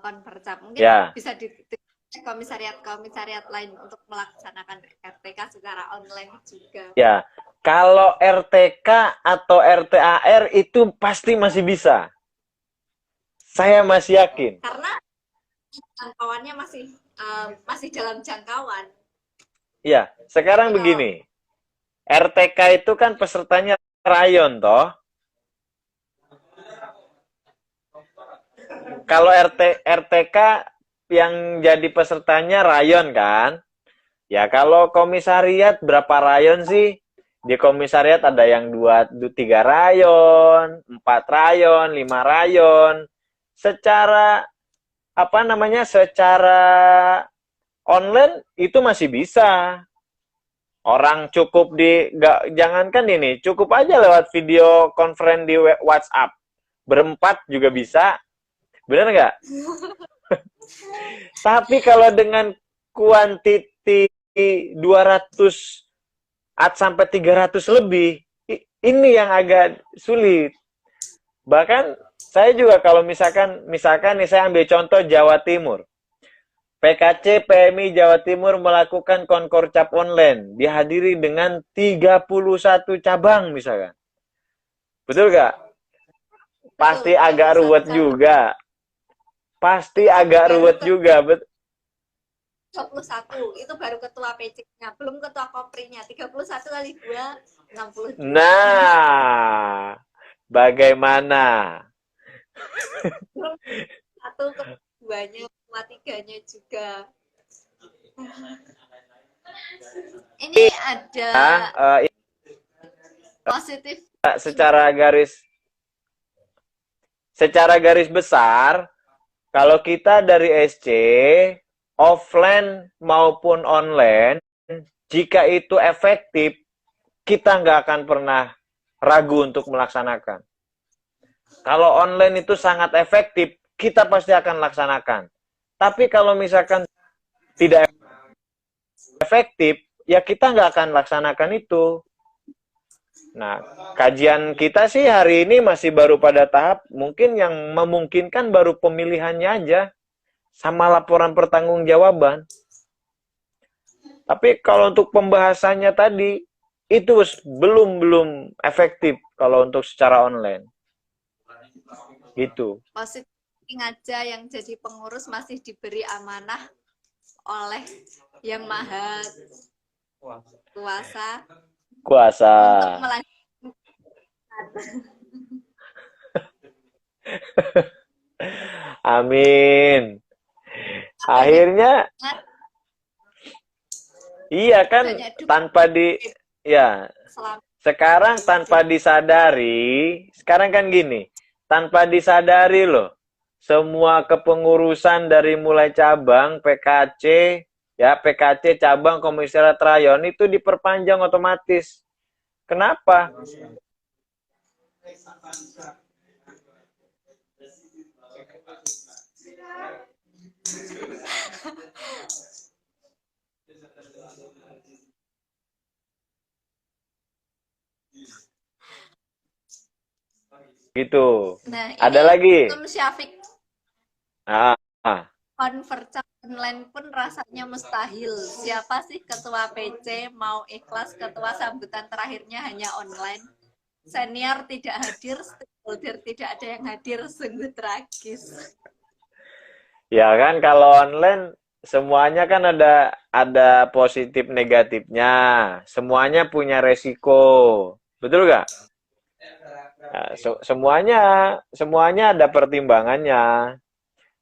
[SPEAKER 1] konvercap, mungkin bisa ditirukan komisariat lain untuk melaksanakan RTK secara online juga.
[SPEAKER 2] Ya, kalau RTK atau RTAR itu pasti masih bisa. Saya masih yakin.
[SPEAKER 1] Karena jangkauannya masih dalam jangkauan.
[SPEAKER 2] Iya, sekarang begini. RTK itu kan pesertanya rayon toh. Kalau RTK yang jadi pesertanya rayon kan? Ya kalau komisariat berapa rayon sih? Di komisariat ada yang 3 rayon, 4 rayon, 5 rayon. Secara secara online itu masih bisa. Orang cukup jangankan ini, cukup aja lewat video conference di WhatsApp. Berempat juga bisa. Benar nggak? Tapi kalau dengan kuantiti 200 sampai 300 lebih, ini yang agak sulit. Bahkan saya juga kalau misalkan nih saya ambil contoh Jawa Timur. PKC PMI Jawa Timur melakukan konkorcap online, dihadiri dengan 31 cabang misalkan. Betul gak? Pasti
[SPEAKER 1] Betul,
[SPEAKER 2] agak ruwet
[SPEAKER 1] 21 Jam.
[SPEAKER 2] juga. Pasti agak
[SPEAKER 1] Baru
[SPEAKER 2] ruwet
[SPEAKER 1] ke
[SPEAKER 2] juga.
[SPEAKER 1] 31, itu baru ketua PC-nya, belum ketua koprinya. 31 kali 2, 62.
[SPEAKER 2] Nah, bagaimana?
[SPEAKER 1] Belum satu keduanya, ketua tiganya juga. Ini ada
[SPEAKER 2] Nah,
[SPEAKER 1] positif
[SPEAKER 2] secara garis besar, kalau kita dari SC, offline maupun online, jika itu efektif, kita nggak akan pernah ragu untuk melaksanakan. Kalau online itu sangat efektif, kita pasti akan laksanakan. Tapi kalau misalkan tidak efektif, ya kita nggak akan laksanakan itu. Nah, kajian kita sih hari ini masih baru pada tahap mungkin yang memungkinkan baru pemilihannya aja sama laporan pertanggungjawaban. Tapi kalau untuk pembahasannya tadi itu belum efektif kalau untuk secara online. Gitu.
[SPEAKER 1] positif aja yang jadi pengurus masih diberi amanah oleh yang maha kuasa
[SPEAKER 2] Kuasa.
[SPEAKER 1] untuk melanjutkan.
[SPEAKER 2] Amin. Akhirnya iya kan tanpa ya sekarang tanpa disadari, sekarang kan gini, tanpa disadari loh, semua kepengurusan dari mulai cabang, PKC, ya PKC cabang komisariat rayon itu diperpanjang otomatis. Kenapa? Gitu.
[SPEAKER 1] Nah,
[SPEAKER 2] ada lagi.
[SPEAKER 1] Syafiq
[SPEAKER 2] Ah.
[SPEAKER 1] convert online pun rasanya mustahil. Siapa sih ketua PC mau ikhlas ketua sambutan terakhirnya hanya online? Senior tidak hadir, stakeholder tidak ada yang hadir, sungguh tragis.
[SPEAKER 2] Ya kan kalau online semuanya kan ada positif negatifnya. Semuanya punya resiko. Betul gak? Nah, semuanya ada pertimbangannya.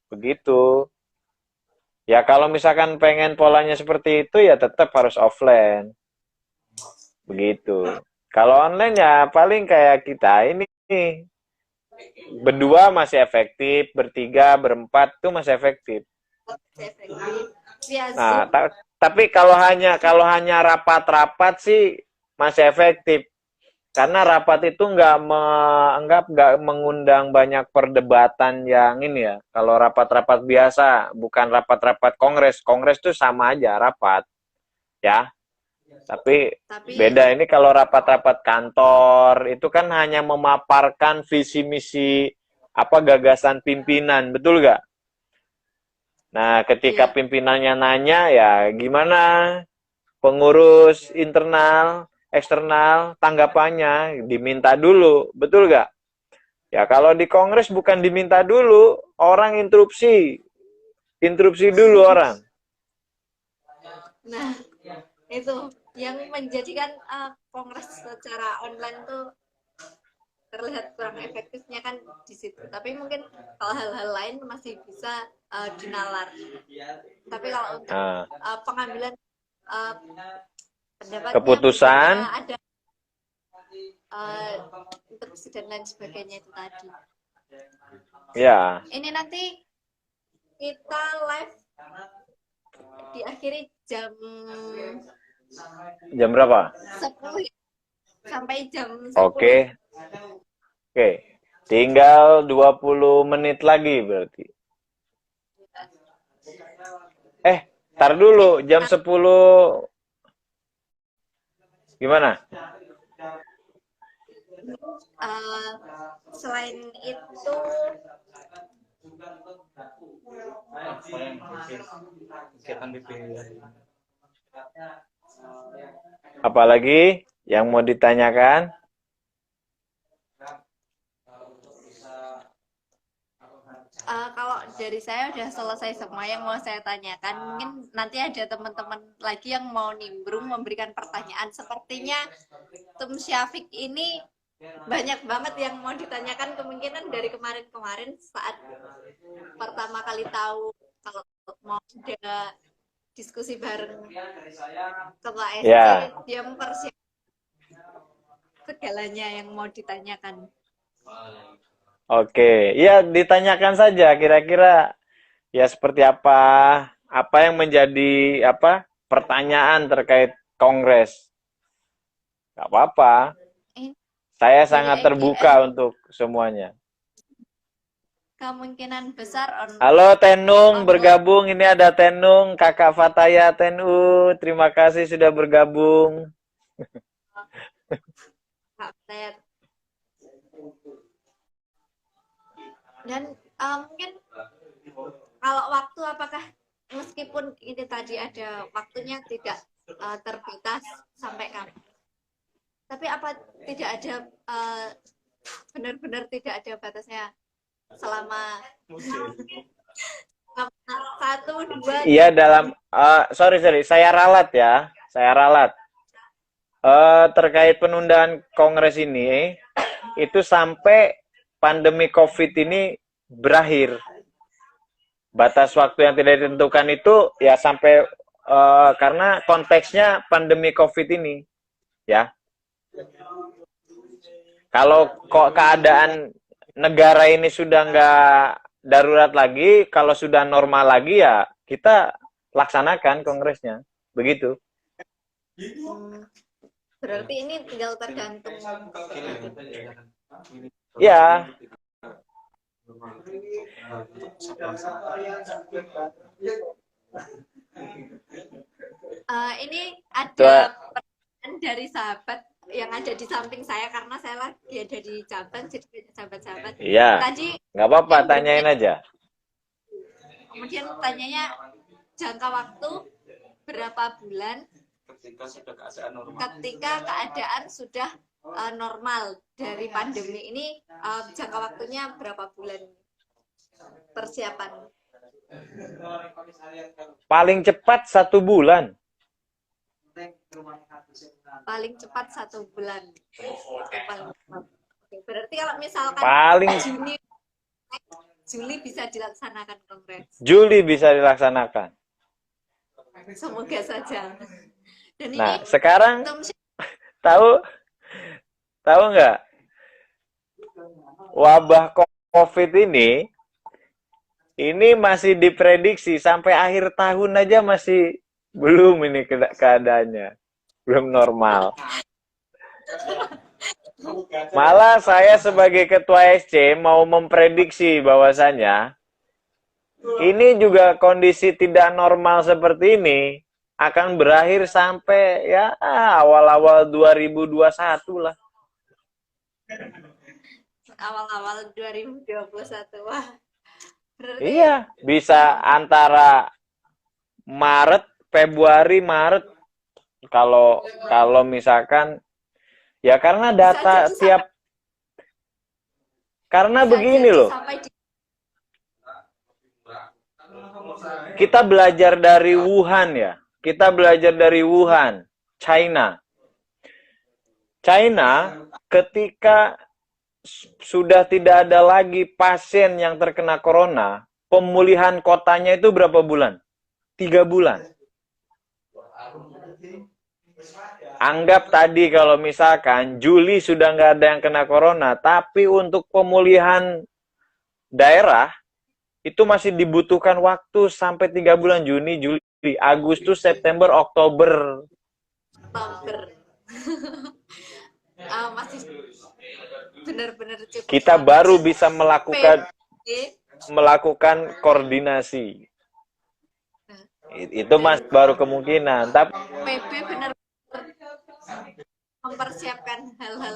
[SPEAKER 2] Begitu. Ya kalau misalkan pengen polanya seperti itu ya tetap harus offline. Begitu. Kalau online ya paling kayak kita ini berdua masih efektif, bertiga, berempat itu masih efektif. Nah, tapi kalau hanya rapat-rapat sih masih efektif. Karena rapat itu nggak mengundang banyak perdebatan yang ini ya. Kalau rapat-rapat biasa, bukan rapat-rapat kongres. Kongres itu sama aja rapat, ya. Tapi beda ini kalau rapat-rapat kantor itu kan hanya memaparkan visi misi apa gagasan pimpinan, betul gak? Nah, ketika pimpinannya nanya ya gimana pengurus internal, eksternal tanggapannya diminta dulu, betul gak? Ya kalau di kongres bukan diminta dulu, orang interupsi dulu orang.
[SPEAKER 1] Nah, itu yang menjadikan kongres secara online tuh terlihat kurang efektifnya kan di situ. Tapi mungkin kalau hal-hal lain masih bisa dinalar. Tapi kalau untuk pengambilan pendapatnya,
[SPEAKER 2] keputusan
[SPEAKER 1] ada interupsi dan lain sebagainya itu tadi.
[SPEAKER 2] Ya.
[SPEAKER 1] Ini nanti kita live diakhiri jam
[SPEAKER 2] berapa?
[SPEAKER 1] 10 sampai jam 10.
[SPEAKER 2] Oke. Tinggal 20 menit lagi berarti. Tar dulu jam 10 gimana?
[SPEAKER 1] Selain itu
[SPEAKER 2] apalagi yang mau ditanyakan?
[SPEAKER 1] Kalau dari saya udah selesai semua yang mau saya tanyakan. Mungkin nanti ada teman-teman lagi yang mau nimbrung memberikan pertanyaan. Sepertinya Tum Syafiq ini banyak banget yang mau ditanyakan, kemungkinan dari kemarin-kemarin saat pertama kali tahu kalau mau ada diskusi bareng ketua SC,
[SPEAKER 2] Ya,
[SPEAKER 1] dia mempersiapkan segalanya yang mau ditanyakan.
[SPEAKER 2] oke. Ya, ditanyakan saja kira-kira ya seperti apa yang menjadi pertanyaan terkait Kongres. Gak apa-apa.
[SPEAKER 1] Eh,
[SPEAKER 2] Saya
[SPEAKER 1] dari
[SPEAKER 2] sangat
[SPEAKER 1] EGN
[SPEAKER 2] terbuka untuk semuanya.
[SPEAKER 1] kemungkinan besar
[SPEAKER 2] Halo Tenung,
[SPEAKER 1] online.
[SPEAKER 2] bergabung. Ini ada Tenung, Kakak Fataya Tenu. Terima kasih sudah bergabung.
[SPEAKER 1] Dan mungkin kalau waktu, apakah meskipun ini tadi ada waktunya tidak terbatas sampai kapan, tapi apa tidak ada benar-benar tidak ada batasnya selama satu dua
[SPEAKER 2] Iya dalam, sorry, saya ralat ya. Saya ralat. Terkait penundaan Kongres ini, itu sampai pandemi COVID ini berakhir. Batas waktu yang tidak ditentukan itu ya sampai karena konteksnya pandemi COVID ini, ya. Kalau kok keadaan negara ini sudah nggak darurat lagi, kalau sudah normal lagi ya kita laksanakan kongresnya, begitu.
[SPEAKER 1] berarti ini tinggal tergantung
[SPEAKER 2] Ya,
[SPEAKER 1] ini
[SPEAKER 2] tua,
[SPEAKER 1] ada pertanyaan dari sahabat yang ada di samping saya karena saya lagi ada di Jaban, jadi sahabat-sahabat
[SPEAKER 2] iya,
[SPEAKER 1] tadi
[SPEAKER 2] nggak apa-apa,
[SPEAKER 1] yang
[SPEAKER 2] tanyain
[SPEAKER 1] bertanya,
[SPEAKER 2] aja.
[SPEAKER 1] kemudian tanyanya jangka waktu berapa bulan ketika keadaan sudah normal dari pandemi ini, jangka waktunya berapa bulan persiapan?
[SPEAKER 2] Paling cepat 1 bulan.
[SPEAKER 1] Paling cepat 1 bulan. Oke, berarti kalau misalkan
[SPEAKER 2] Paling
[SPEAKER 1] Juni Juli bisa dilaksanakan kongres.
[SPEAKER 2] Juli bisa dilaksanakan.
[SPEAKER 1] Semoga saja. Dan
[SPEAKER 2] Nah,
[SPEAKER 1] ini
[SPEAKER 2] sekarang tahu tahu nggak wabah COVID ini masih diprediksi sampai akhir tahun aja masih belum ini keadaannya. Belum normal. Malah saya sebagai ketua SC mau memprediksi bahwasanya ini juga kondisi tidak normal seperti ini akan berakhir sampai ya awal-awal 2021 lah.
[SPEAKER 1] Awal-awal 2021. Wah, berarti
[SPEAKER 2] Iya, bisa antara Maret, Februari, Maret. Kalau misalkan ya karena data tiap karena begini loh. Kita belajar dari Wuhan ya. Kita belajar dari Wuhan, China. China ketika sudah tidak ada lagi pasien yang terkena corona, pemulihan kotanya itu berapa bulan? 3 bulan. Anggap tadi kalau misalkan Juli sudah nggak ada yang kena corona, tapi untuk pemulihan daerah itu masih dibutuhkan waktu sampai 3 bulan, Juni, Juli, Agustus, September, Oktober.
[SPEAKER 1] Masih benar-benar cukup.
[SPEAKER 2] Kita baru bisa melakukan koordinasi. Itu mas baru kemungkinan. Tapi
[SPEAKER 1] PB benar mempersiapkan hal-hal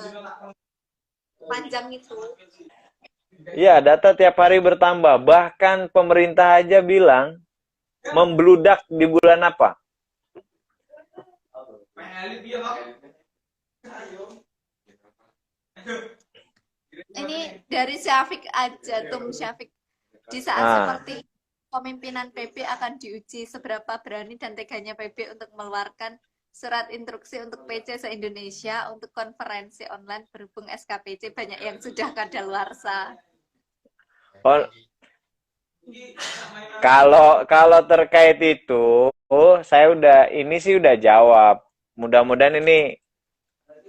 [SPEAKER 1] panjang itu.
[SPEAKER 2] ya, data tiap hari bertambah. Bahkan pemerintah aja bilang membludak di bulan apa?
[SPEAKER 1] Ini dari Syafiq aja, Tum Syafiq. Di saat
[SPEAKER 2] Nah,
[SPEAKER 1] seperti pemimpinan PB akan diuji seberapa berani dan teganya PB untuk mengeluarkan surat instruksi untuk PC se-Indonesia untuk konferensi online berhubung SKPC banyak yang sudah kadaluarsa.
[SPEAKER 2] oh, kalau terkait itu, saya ini sih udah jawab. Mudah-mudahan ini,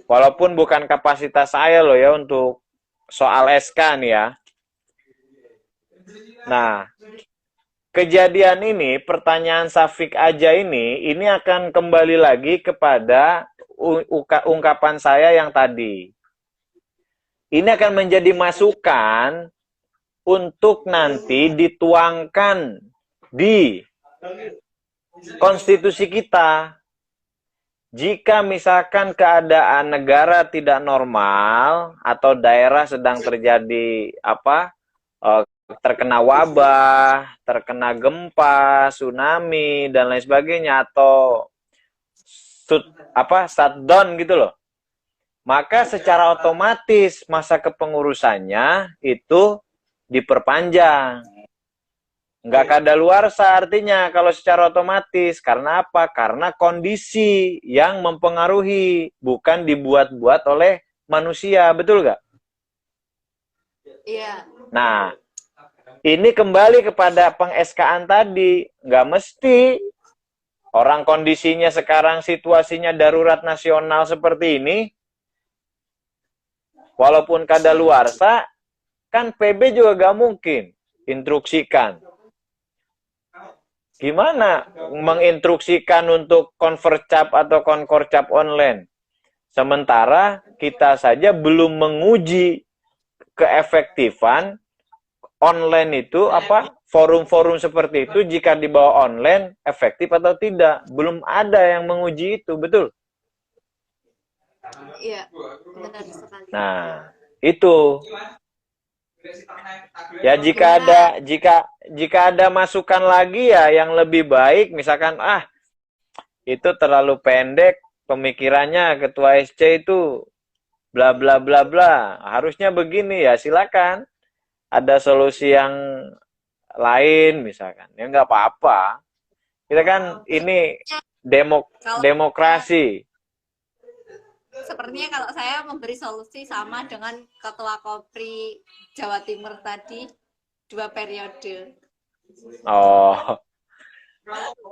[SPEAKER 2] walaupun bukan kapasitas saya loh ya untuk soal SK nih ya. Nah, kejadian ini, pertanyaan Safik aja ini akan kembali lagi kepada ungkapan saya yang tadi. Ini akan menjadi masukan untuk nanti dituangkan di konstitusi kita. Jika misalkan keadaan negara tidak normal atau daerah sedang terjadi terkena wabah, terkena gempa, tsunami dan lain sebagainya atau shutdown gitu loh. Maka secara otomatis masa kepengurusannya itu diperpanjang. Nggak kadaluarsa artinya kalau secara otomatis. Karena apa? Karena kondisi yang mempengaruhi, bukan dibuat-buat oleh manusia. Betul nggak?
[SPEAKER 1] Iya.
[SPEAKER 2] Nah, ini kembali kepada peng-SK-an tadi. Nggak mesti orang kondisinya sekarang situasinya darurat nasional seperti ini, walaupun kadaluarsa, kan PB juga nggak mungkin instruksikan. Gimana menginstruksikan untuk konvercap atau konkorcap online? Sementara kita saja belum menguji keefektifan online itu forum-forum seperti itu jika dibawa online efektif atau tidak. Belum ada yang menguji itu, betul?
[SPEAKER 1] Iya, benar sekali.
[SPEAKER 2] Nah, itu. Ya jika ada masukan lagi ya yang lebih baik, misalkan itu terlalu pendek pemikirannya ketua SC itu bla bla bla bla, harusnya begini, ya silakan. Ada solusi yang lain misalkan, ya nggak apa-apa. Kita kan ini demokrasi.
[SPEAKER 1] Sepertinya kalau saya memberi solusi sama dengan Ketua Kopri Jawa Timur tadi, 2 periode.
[SPEAKER 2] Oh,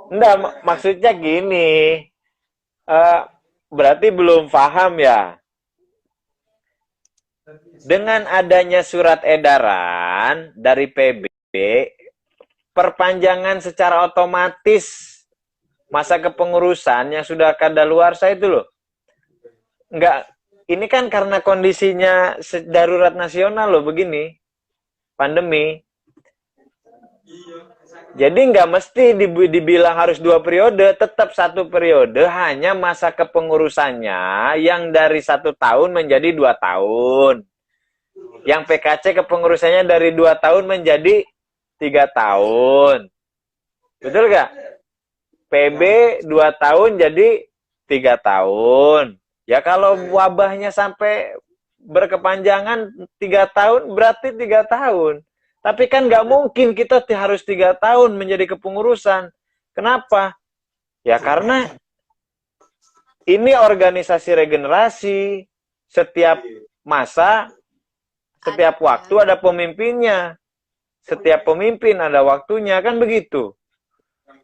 [SPEAKER 2] enggak, maksudnya gini, berarti belum paham ya. Dengan adanya surat edaran dari PB, perpanjangan secara otomatis masa kepengurusan yang sudah kadaluarsa itu loh. Enggak, ini kan karena kondisinya darurat nasional loh begini, pandemi. Jadi nggak mesti dibilang harus 2 periode, tetap 1 periode, hanya masa kepengurusannya yang dari 1 tahun menjadi 2 tahun. Yang PKC kepengurusannya dari 2 tahun menjadi 3 tahun. Betul nggak? PB 2 tahun jadi 3 tahun. Ya kalau wabahnya sampai berkepanjangan 3 tahun, berarti 3 tahun. Tapi kan nggak mungkin kita harus 3 tahun menjadi kepengurusan. Kenapa? Ya karena ini organisasi regenerasi. Setiap masa, setiap waktu ada pemimpinnya. Setiap pemimpin ada waktunya, kan begitu.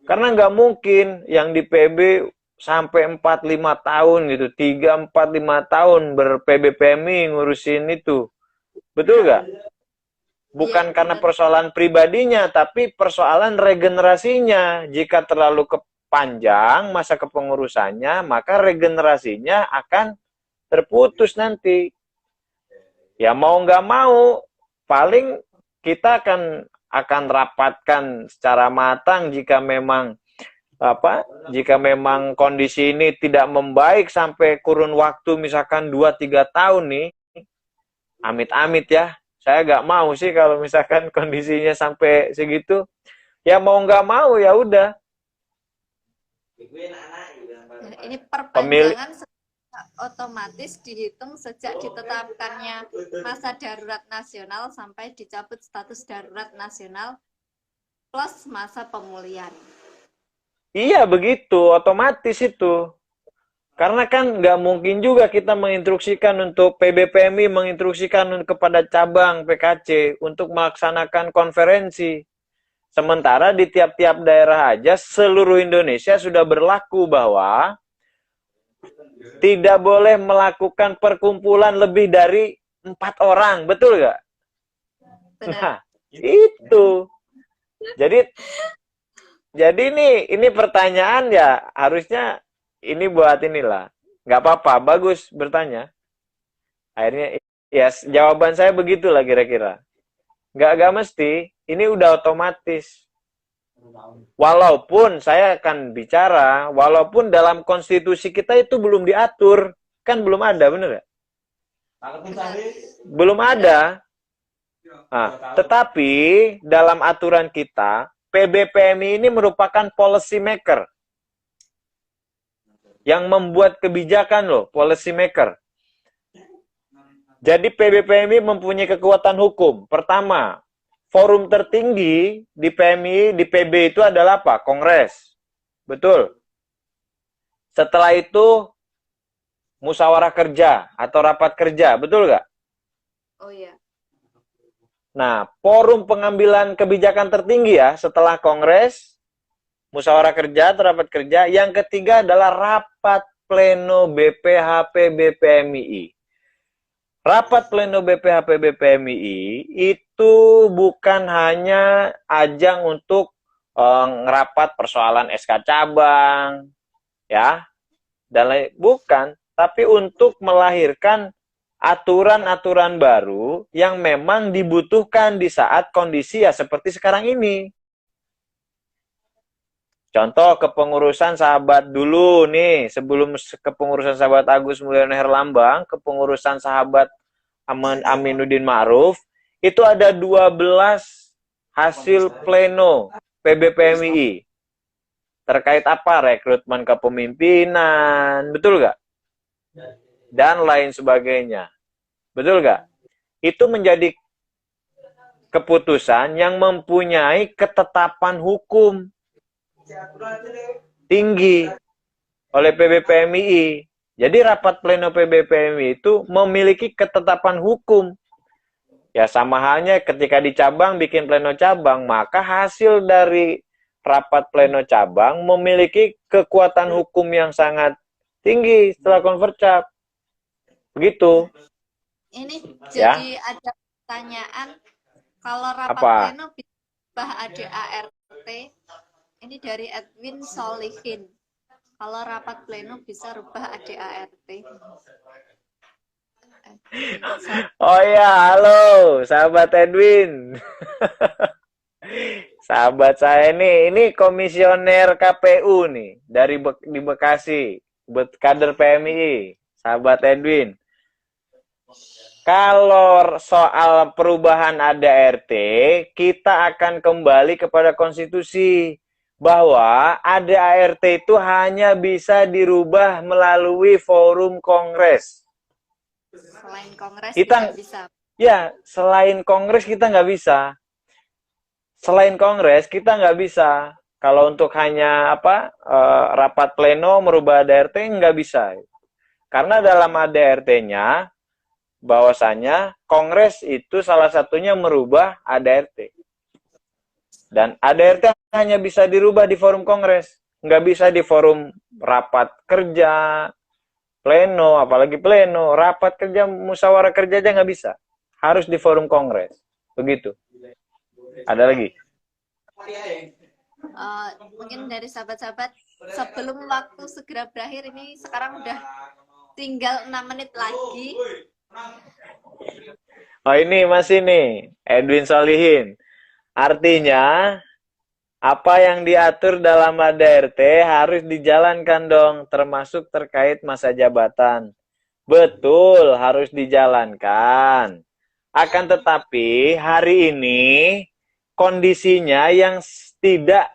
[SPEAKER 2] Karena nggak mungkin yang di PB sampai 4-5 tahun gitu. 3-4-5 tahun ber-PB-PMI ngurusin itu. Betul nggak? Bukan karena persoalan pribadinya, tapi persoalan regenerasinya. Jika terlalu panjang masa kepengurusannya, maka regenerasinya akan terputus nanti. Ya mau nggak mau, paling kita akan rapatkan secara matang jika memang kondisi ini tidak membaik sampai kurun waktu misalkan 2-3 tahun nih, amit-amit ya. Saya nggak mau sih kalau misalkan kondisinya sampai segitu. Ya mau nggak mau ya udah.
[SPEAKER 1] Ini perpanjangan otomatis dihitung sejak ditetapkannya masa darurat nasional sampai dicabut status darurat nasional plus masa pemulihan.
[SPEAKER 2] Iya begitu, otomatis itu. Karena kan nggak mungkin juga kita menginstruksikan untuk PBPMI menginstruksikan kepada cabang PKC untuk melaksanakan konferensi. Sementara di tiap-tiap daerah aja seluruh Indonesia sudah berlaku bahwa tidak boleh melakukan perkumpulan lebih dari 4 orang, betul nggak?
[SPEAKER 1] Benar.
[SPEAKER 2] Nah, itu. Jadi ini pertanyaan ya harusnya ini buat inilah. Nggak apa-apa, bagus bertanya. Akhirnya ya jawaban saya begitulah kira-kira. Nggak mesti, ini udah otomatis. Walaupun saya akan bicara, walaupun dalam konstitusi kita itu belum diatur, kan belum ada, bener ya? Belum ada. Nah, tetapi dalam aturan kita, PBPMI ini merupakan policy maker. Yang membuat kebijakan loh, policy maker. Jadi PBPMI mempunyai kekuatan hukum. Pertama, forum tertinggi di PMI, di PB itu adalah apa? Kongres. Betul. Setelah itu, musyawarah kerja atau rapat kerja. Betul nggak?
[SPEAKER 1] Oh iya.
[SPEAKER 2] Nah, forum pengambilan kebijakan tertinggi ya, setelah kongres, musyawarah kerja atau rapat kerja. Yang ketiga adalah rapat pleno BPHP BPMI. Rapat pleno BPHP BPMI itu bukan hanya ajang untuk ngerapat persoalan SK cabang, ya, dan lain, bukan, tapi untuk melahirkan aturan-aturan baru yang memang dibutuhkan di saat kondisi ya seperti sekarang ini. Contoh kepengurusan sahabat dulu nih, sebelum kepengurusan sahabat Agus Mulyono Herlambang, kepengurusan sahabat Aminuddin Ma'ruf, itu ada 12 hasil pleno PBPMI. Terkait apa? Rekrutmen kepemimpinan, betul nggak? Dan lain sebagainya. Betul nggak? Itu menjadi keputusan yang mempunyai ketetapan hukum tinggi oleh PBPMI. Jadi rapat pleno PBPMI itu memiliki ketetapan hukum. Ya sama halnya ketika di cabang bikin pleno cabang, maka hasil dari rapat pleno cabang memiliki kekuatan hukum yang sangat tinggi setelah konvercap. Begitu.
[SPEAKER 1] Ini jadi ada pertanyaan, kalau rapat pleno bisa ubah ADART. Ini dari Edwin Solihin. Kalau rapat pleno bisa rubah ADART.
[SPEAKER 2] Oh ya, halo, sahabat Edwin. Sahabat saya ini komisioner KPU nih di Bekasi, kader PMI, sahabat Edwin. Kalau soal perubahan ADART, kita akan kembali kepada konstitusi. Bahwa ADART itu hanya bisa dirubah melalui forum kongres.
[SPEAKER 1] Selain kongres
[SPEAKER 2] kita
[SPEAKER 1] tidak bisa.
[SPEAKER 2] Ya, selain kongres kita nggak bisa. Selain kongres kita nggak bisa. Kalau untuk hanya rapat pleno merubah ADART nggak bisa. Karena dalam ADART-nya bahwasanya kongres itu salah satunya merubah ADART. Dan ADART hanya bisa dirubah di forum kongres. Nggak bisa di forum rapat kerja, pleno, apalagi pleno. Rapat kerja, musyawarah kerja aja nggak bisa. Harus di forum kongres. Begitu. Ada lagi?
[SPEAKER 1] Mungkin dari sahabat-sahabat, sebelum waktu segera berakhir, ini sekarang udah tinggal 6 menit lagi.
[SPEAKER 2] Oh ini masih nih, Edwin Solihin. Artinya, apa yang diatur dalam ADART harus dijalankan dong, termasuk terkait masa jabatan. Betul, harus dijalankan. Akan tetapi, hari ini kondisinya yang tidak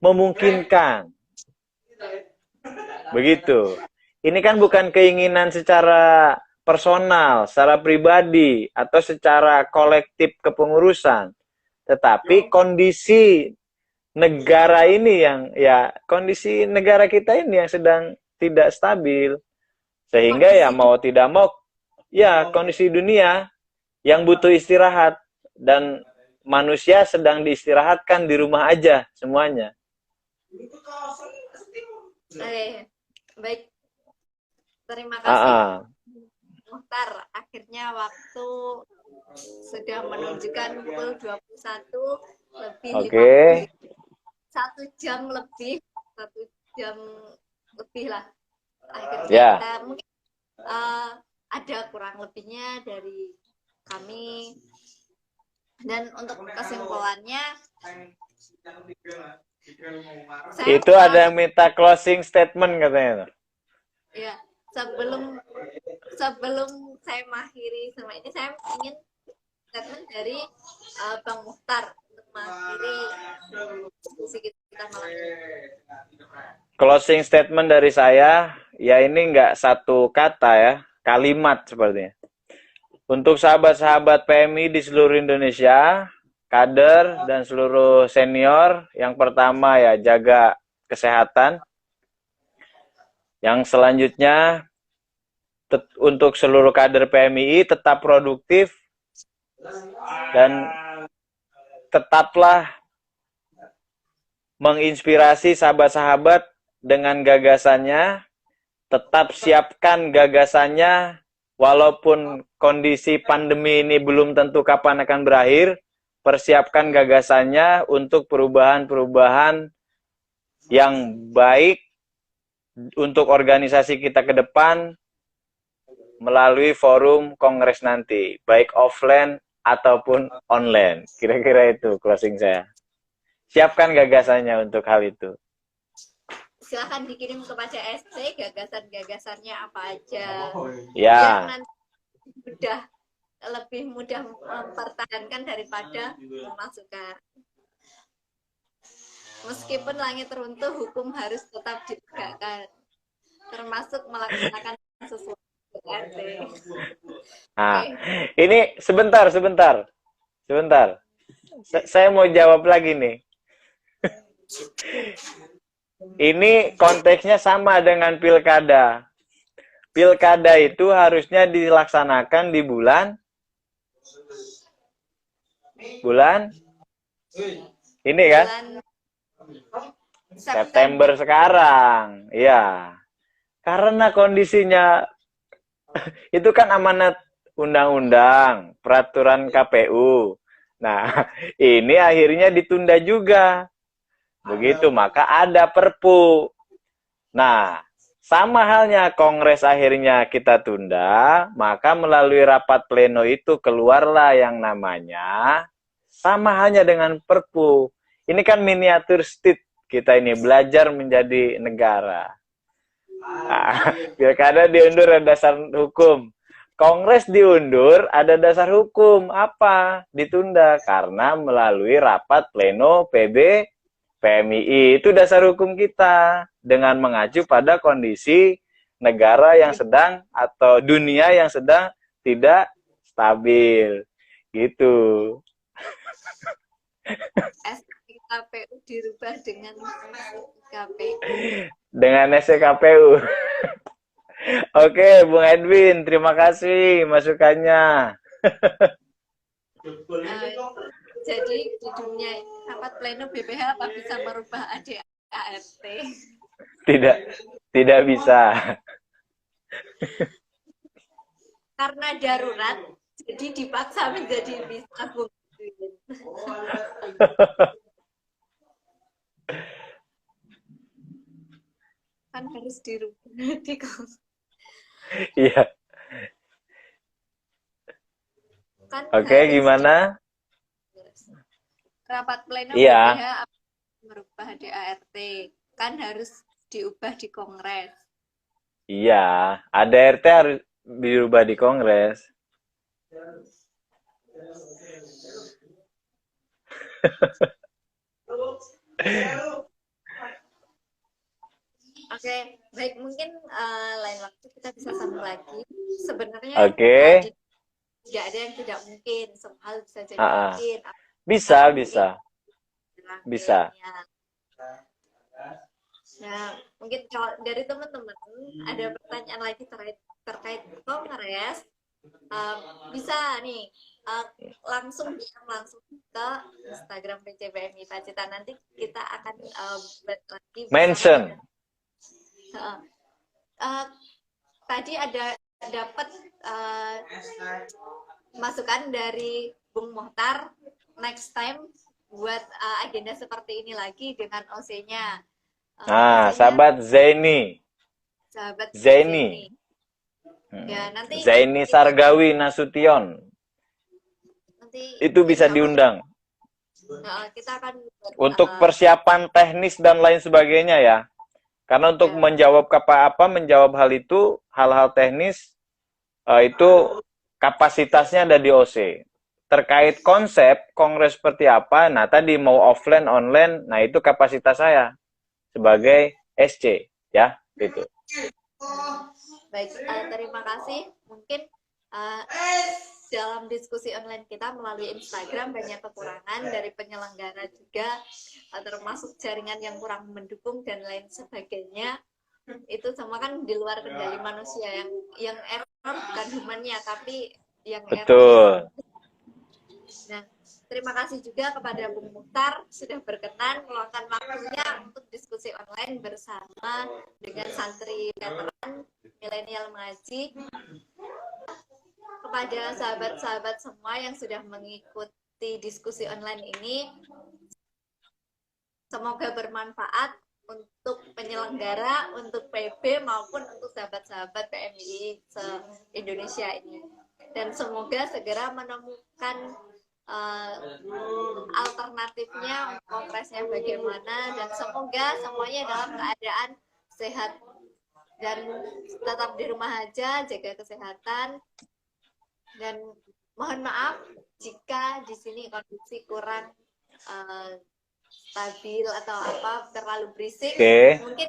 [SPEAKER 2] memungkinkan. Begitu. Ini kan bukan keinginan secara personal, secara pribadi, atau secara kolektif kepengurusan. Tetapi kondisi negara ini yang, ya, kondisi negara kita ini yang sedang tidak stabil. Sehingga ya mau tidak mau, ya kondisi dunia yang butuh istirahat. Dan manusia sedang diistirahatkan di rumah aja semuanya.
[SPEAKER 1] Oke, baik. Terima
[SPEAKER 2] Ah,
[SPEAKER 1] kasih,
[SPEAKER 2] ah.
[SPEAKER 1] Muhtar. Akhirnya waktu sudah menunjukkan pukul 21 lebih
[SPEAKER 2] Oke.
[SPEAKER 1] 1 jam lebih, 1 jam lebih lah. Akhirnya
[SPEAKER 2] Ya.
[SPEAKER 1] kita mungkin ada kurang lebihnya dari kami. Dan untuk kesimpulannya,
[SPEAKER 2] Itu ada yang minta closing statement katanya.
[SPEAKER 1] ya, sebelum saya mengakhiri semua ini, saya ingin statement dari Bang Muhtar untuk mengakhiri diskusi kita malam ini.
[SPEAKER 2] Closing statement dari saya, ya ini nggak satu kata ya, kalimat sepertinya. Untuk sahabat-sahabat PMI di seluruh Indonesia, kader dan seluruh senior, yang pertama ya jaga kesehatan. Yang selanjutnya, untuk seluruh kader PMI tetap produktif dan tetaplah menginspirasi sahabat-sahabat dengan gagasannya. Tetap siapkan gagasannya, walaupun kondisi pandemi ini belum tentu kapan akan berakhir. Persiapkan gagasannya untuk perubahan-perubahan yang baik untuk organisasi kita ke depan melalui forum kongres nanti, baik offline ataupun online. Kira-kira itu closing saya. Siapkan gagasannya untuk hal itu.
[SPEAKER 1] Silahkan dikirim kepada SC gagasan-gagasannya apa aja.
[SPEAKER 2] Ya.
[SPEAKER 1] Biar nanti lebih mudah mempertahankan daripada memasukkan. Meskipun langit runtuh, hukum harus tetap ditegakkan, termasuk melaksanakan sesuatu.
[SPEAKER 2] Nah, ini sebentar. Saya mau jawab lagi nih. Ini konteksnya sama dengan pilkada. Pilkada itu harusnya dilaksanakan di bulan ini kan? September sekarang. Ya. Karena kondisinya itu kan amanat undang-undang, peraturan KPU. Nah, ini akhirnya ditunda juga. Begitu, maka ada Perpu. Nah, sama halnya Kongres akhirnya kita tunda, maka melalui rapat pleno itu keluarlah yang namanya, sama halnya dengan Perpu. Ini kan miniatur state kita ini, belajar menjadi negara. Nah, pilkada diundur ada dasar hukum. Kongres diundur ada dasar hukum. Apa? Ditunda karena melalui rapat pleno PMII. Itu dasar hukum kita dengan mengacu pada kondisi negara yang sedang atau dunia yang sedang tidak stabil. Gitu.
[SPEAKER 1] SKPU dirubah dengan KPU.
[SPEAKER 2] Dengan SKPU. Oke, Bung Edwin, terima kasih masukannya.
[SPEAKER 1] Jadi di dunia rapat pleno BPH apa bisa merubah ADART?
[SPEAKER 2] Tidak bisa.
[SPEAKER 1] Karena darurat, jadi dipaksa menjadi bisa, Bung. Kan harus dirubah.
[SPEAKER 2] Iya.
[SPEAKER 1] Kan
[SPEAKER 2] Oke, gimana?
[SPEAKER 1] Rapat pleno
[SPEAKER 2] Iya.
[SPEAKER 1] BPH merubah ADART. Kan harus diubah di Kongres.
[SPEAKER 2] Iya, ADART harus dirubah di Kongres.
[SPEAKER 1] Oke, Oke, baik, mungkin lain waktu kita bisa sambung lagi. Sebenarnya
[SPEAKER 2] Oke.
[SPEAKER 1] tidak ada yang tidak mungkin, semua hal bisa jadi
[SPEAKER 2] Ah, ah.
[SPEAKER 1] mungkin.
[SPEAKER 2] Bisa,
[SPEAKER 1] Mungkin
[SPEAKER 2] bisa. Bisa.
[SPEAKER 1] milenial. Nah, mungkin kalau dari teman-teman ada pertanyaan lagi terkait kongres, bisa nih langsung ke Instagram PCBMI Pacitan. Nanti kita akan buat lagi
[SPEAKER 2] Mention.
[SPEAKER 1] Tadi ada dapat masukan dari Bung Mohtar, next time buat agenda seperti ini lagi dengan OC-nya.
[SPEAKER 2] Sahabat Zaini.
[SPEAKER 1] Sahabat
[SPEAKER 2] Zaini.
[SPEAKER 1] Ya, nanti
[SPEAKER 2] Zaini Sargawi Nasution.
[SPEAKER 1] Nanti
[SPEAKER 2] itu bisa diundang.
[SPEAKER 1] Kita akan
[SPEAKER 2] untuk persiapan teknis dan lain sebagainya ya. Karena untuk menjawab menjawab hal-hal teknis itu kapasitasnya ada di OC. Terkait konsep kongres seperti apa, nah tadi mau offline, online, nah itu kapasitas saya sebagai SC ya, gitu.
[SPEAKER 1] Baik, terima kasih. Mungkin dalam diskusi online kita melalui Instagram banyak kekurangan dari penyelenggara juga, termasuk jaringan yang kurang mendukung dan lain sebagainya. Itu semua kan di luar kendali manusia, yang error bukan humannya tapi yang
[SPEAKER 2] betul.
[SPEAKER 1] Nah, terima kasih juga kepada Bung Mukhtar sudah berkenan meluangkan waktunya untuk diskusi online bersama dengan santri veteran milenial mengaji. Kepada sahabat-sahabat semua yang sudah mengikuti diskusi online ini, semoga bermanfaat untuk penyelenggara, untuk PB maupun untuk sahabat-sahabat PMI se-Indonesia ini. Dan semoga segera menemukan alternatifnya, kongresnya bagaimana, dan semoga semuanya dalam keadaan sehat dan tetap di rumah aja, jaga kesehatan. Dan mohon maaf jika di sini kondisi kurang stabil atau terlalu berisik. Mungkin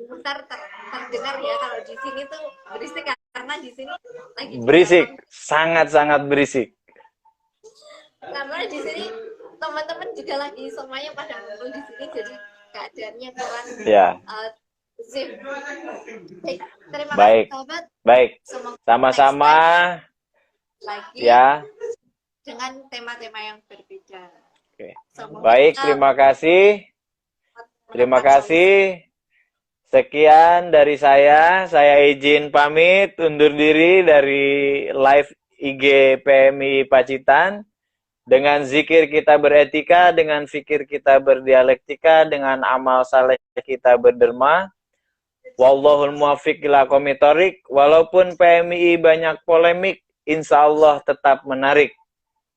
[SPEAKER 1] bentar terdengar ya kalau di sini tuh berisik, karena di sini lagi
[SPEAKER 2] berisik, sangat-sangat berisik.
[SPEAKER 1] Karena di sini teman-teman juga lagi semuanya pada ngumpul di sini, jadi keadaannya kurang sip. Terima kasih sahabat.
[SPEAKER 2] Baik. Sama-sama
[SPEAKER 1] lagi
[SPEAKER 2] ya
[SPEAKER 1] dengan tema-tema yang berbeda.
[SPEAKER 2] Baik, terima kasih. Terima kasih. Sekian dari saya. Saya izin pamit undur diri dari live IG PMI Pacitan. Dengan zikir kita beretika, dengan fikir kita berdialektika, dengan amal saleh kita berderma. Wallahul muwaffiq ila aqwamit thoriq. Walaupun PMI banyak polemik, insya Allah tetap menarik.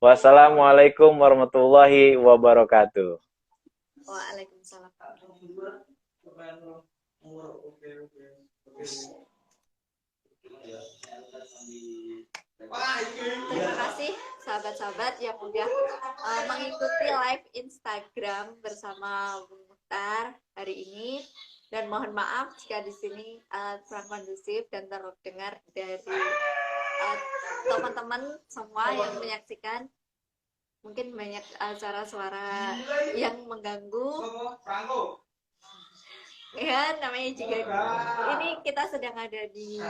[SPEAKER 2] Wassalamualaikum warahmatullahi wabarakatuh.
[SPEAKER 1] Waalaikumsalam. Terima kasih sahabat-sahabat yang udah mengikuti live Instagram bersama Bung Mukhtar hari ini, dan mohon maaf jika di sini kurang kondusif dan terdengar dari teman-teman semua yang menyaksikan. Mungkin banyak suara-suara yang mengganggu. Ya, namanya juga ini kita sedang ada di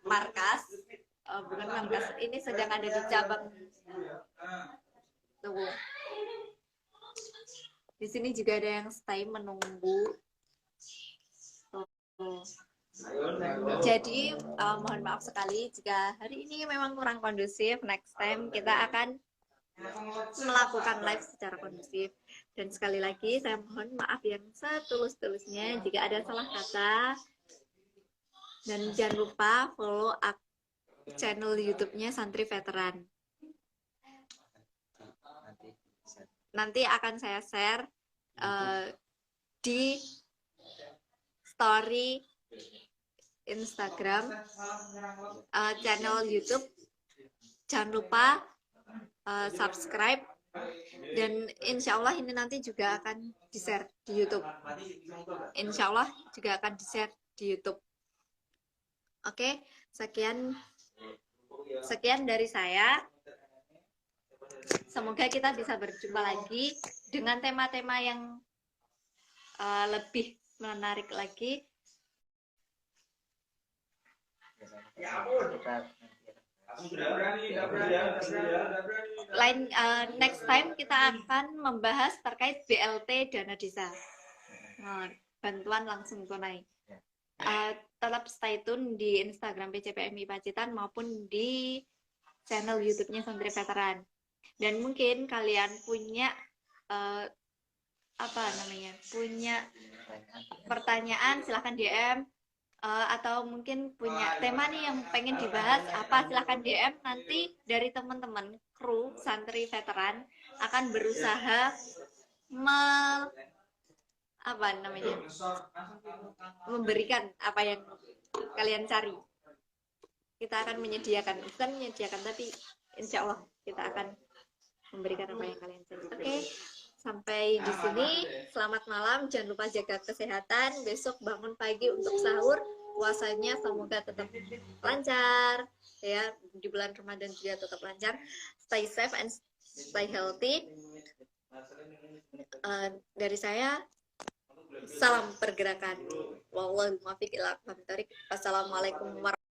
[SPEAKER 1] markas, bukan markas, ini sedang ada di cabang. Tuh. Di sini juga ada yang stay menunggu. Tuh. Jadi mohon maaf sekali jika hari ini memang kurang kondusif. Next time kita akan melakukan live secara kondusif. Dan sekali lagi saya mohon maaf yang setulus-tulusnya jika ada salah kata. Dan jangan lupa follow channel YouTube-nya Santri Veteran. Nanti akan saya share di story Instagram, channel YouTube. Jangan lupa subscribe Dan insya Allah ini nanti juga akan di-share di YouTube. Insya Allah juga akan di-share di YouTube. Oke, sekian dari saya. Semoga kita bisa berjumpa lagi dengan tema-tema yang lebih menarik lagi. Next time kita akan membahas terkait BLT dana desa, bantuan langsung tunai. Tetap stay tune di Instagram PCPMI Pacitan maupun di channel YouTube-nya Santri Veteran. Dan mungkin kalian punya punya pertanyaan, silahkan DM. Atau mungkin punya tema nih yang pengen dibahas apa, silahkan DM. Nanti dari teman-teman kru Santri Veteran akan berusaha memberikan apa yang kalian cari. Kita akan bukan menyediakan, tapi insya Allah kita akan memberikan apa yang kalian cari. Oke, sampai di sini. Selamat malam, jangan lupa jaga kesehatan. Besok bangun pagi untuk sahur. Puasanya semoga tetap lancar ya, di bulan Ramadan juga tetap lancar. Stay safe and stay healthy. Dari saya, salam pergerakan. Wallahualam. Wassalamualaikum warahmatullahi wabarakatuh.